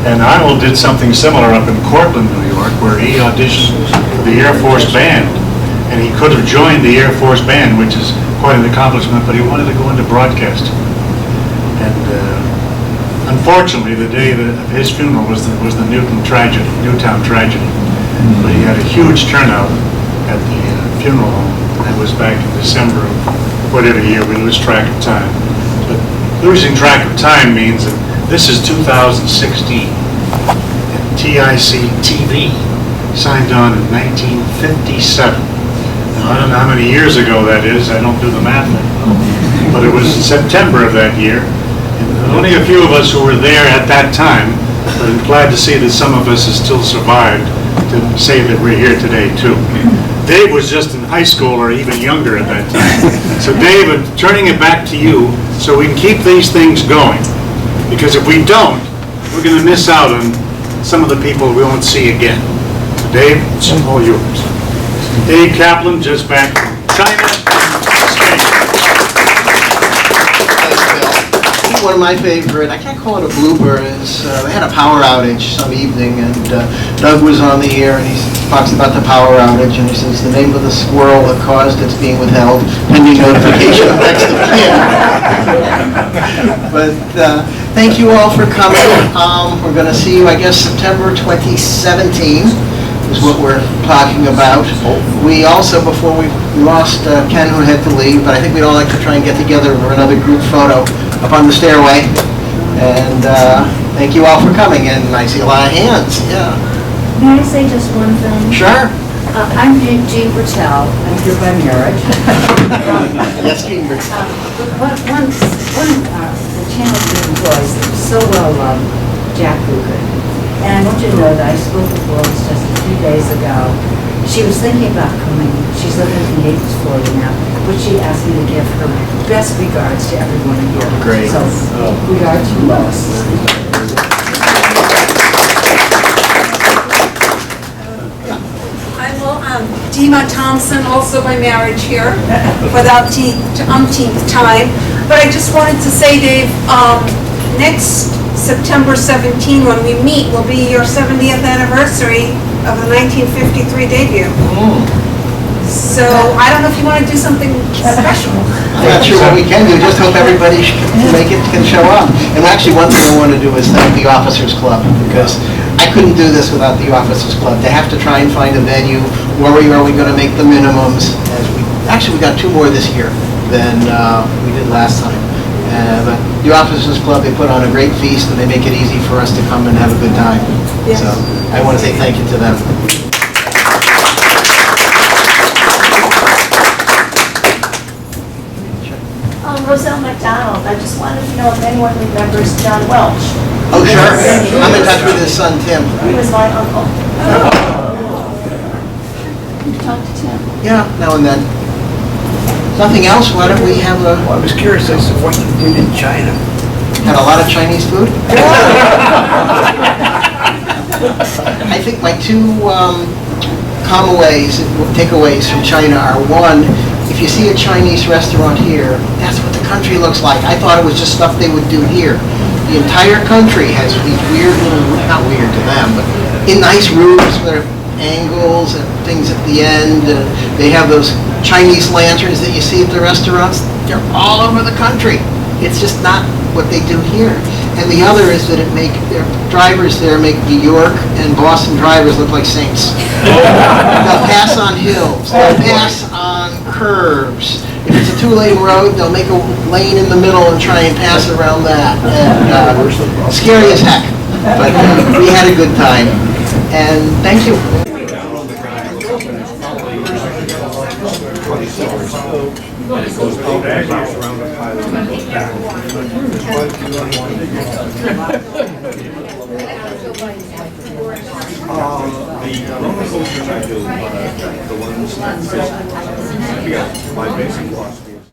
And Arnold did something similar up in Cortland, New York, where he auditioned for the Air Force Band. And he could have joined the Air Force Band, which is quite an accomplishment, but he wanted to go into broadcasting. And unfortunately, the day of his funeral was the Newtown tragedy. But he had a huge turnout at the funeral home. That was back in December of whatever year. We lose track of time. But losing track of time means that this is 2016, and TIC-TV signed on in 1957. Now, I don't know how many years ago that is, I don't do the math anymore, but it was September of that year, and only a few of us who were there at that time, but I'm glad to see that some of us have still survived to say that we're here today too. Dave was just in high school or even younger at that time. So Dave, I'm turning it back to you so we can keep these things going. Because if we don't, we're going to miss out on some of the people we won't see again. So Dave, it's all yours. Dave Kaplan, just back from China. One of my favorite, I can't call it a blooper, is they had a power outage some evening, and Doug was on the air, and he talks about the power outage, and he says the name of the squirrel that caused its being withheld, pending notification of next of kin. But thank you all for coming. We're going to see you, I guess, September 2017 is what we're talking about. We also, before we lost Ken, who had to leave, but I think we'd all like to try and get together for another group photo up on the stairway. And thank you all for coming, and I see a lot of hands. Yeah. May I say just one thing? Sure. I'm Jean Bertel. I'm here by marriage. Yes, Jean Bertel. One the Channel 3 employees that was so well loved, Jack Luker. And I want you to know that I spoke with Lois just a few days ago. She was thinking about coming. She's living in Naples, Florida now, but she asked me to give her best regards to everyone here. Great. So, regards to Lois. Dima Thompson, also by marriage here, for the umpteenth time. But I just wanted to say, Dave, next September 17, when we meet, will be your 70th anniversary of the 1953 debut. So I don't know if you want to do something special. I'm not sure what we can do, just hope everybody can show up. And actually, one thing I want to do is thank the Officers Club, because I couldn't do this without the Officers Club. They have to try and find a venue. Worry, are we going to make the minimums? Actually, we got 2 more this year than we did last time. But the Officers Club, they put on a great feast, and they make it easy for us to come and have a good time. Yes. So I want to say thank you to them. Roselle McDonald, I just wanted to know if anyone remembers John Welch. Oh, sure. I'm in touch with his son, Tim. He was my uncle. You talk to Tim? Yeah, now and then. Nothing else? Why don't we have a... Well, I was curious as to what you did in China. Had a lot of Chinese food? I think my 2 takeaways from China are, one, if you see a Chinese restaurant here, that's what the country looks like. I thought it was just stuff they would do here. The entire country has these weird little, not weird to them, but in nice rooms with angles and things at the end. They have those Chinese lanterns that you see at the restaurants. They're all over the country. It's just not what they do here. and the other is that their drivers there make New York and Boston drivers look like saints. They'll pass on hills, they'll pass on curves. If it's a two-lane road, they'll make a lane in the middle and try and pass around that. And, scary as heck, but we had a good time. And thank you. The roller coasters I do, the ones, my basic philosophy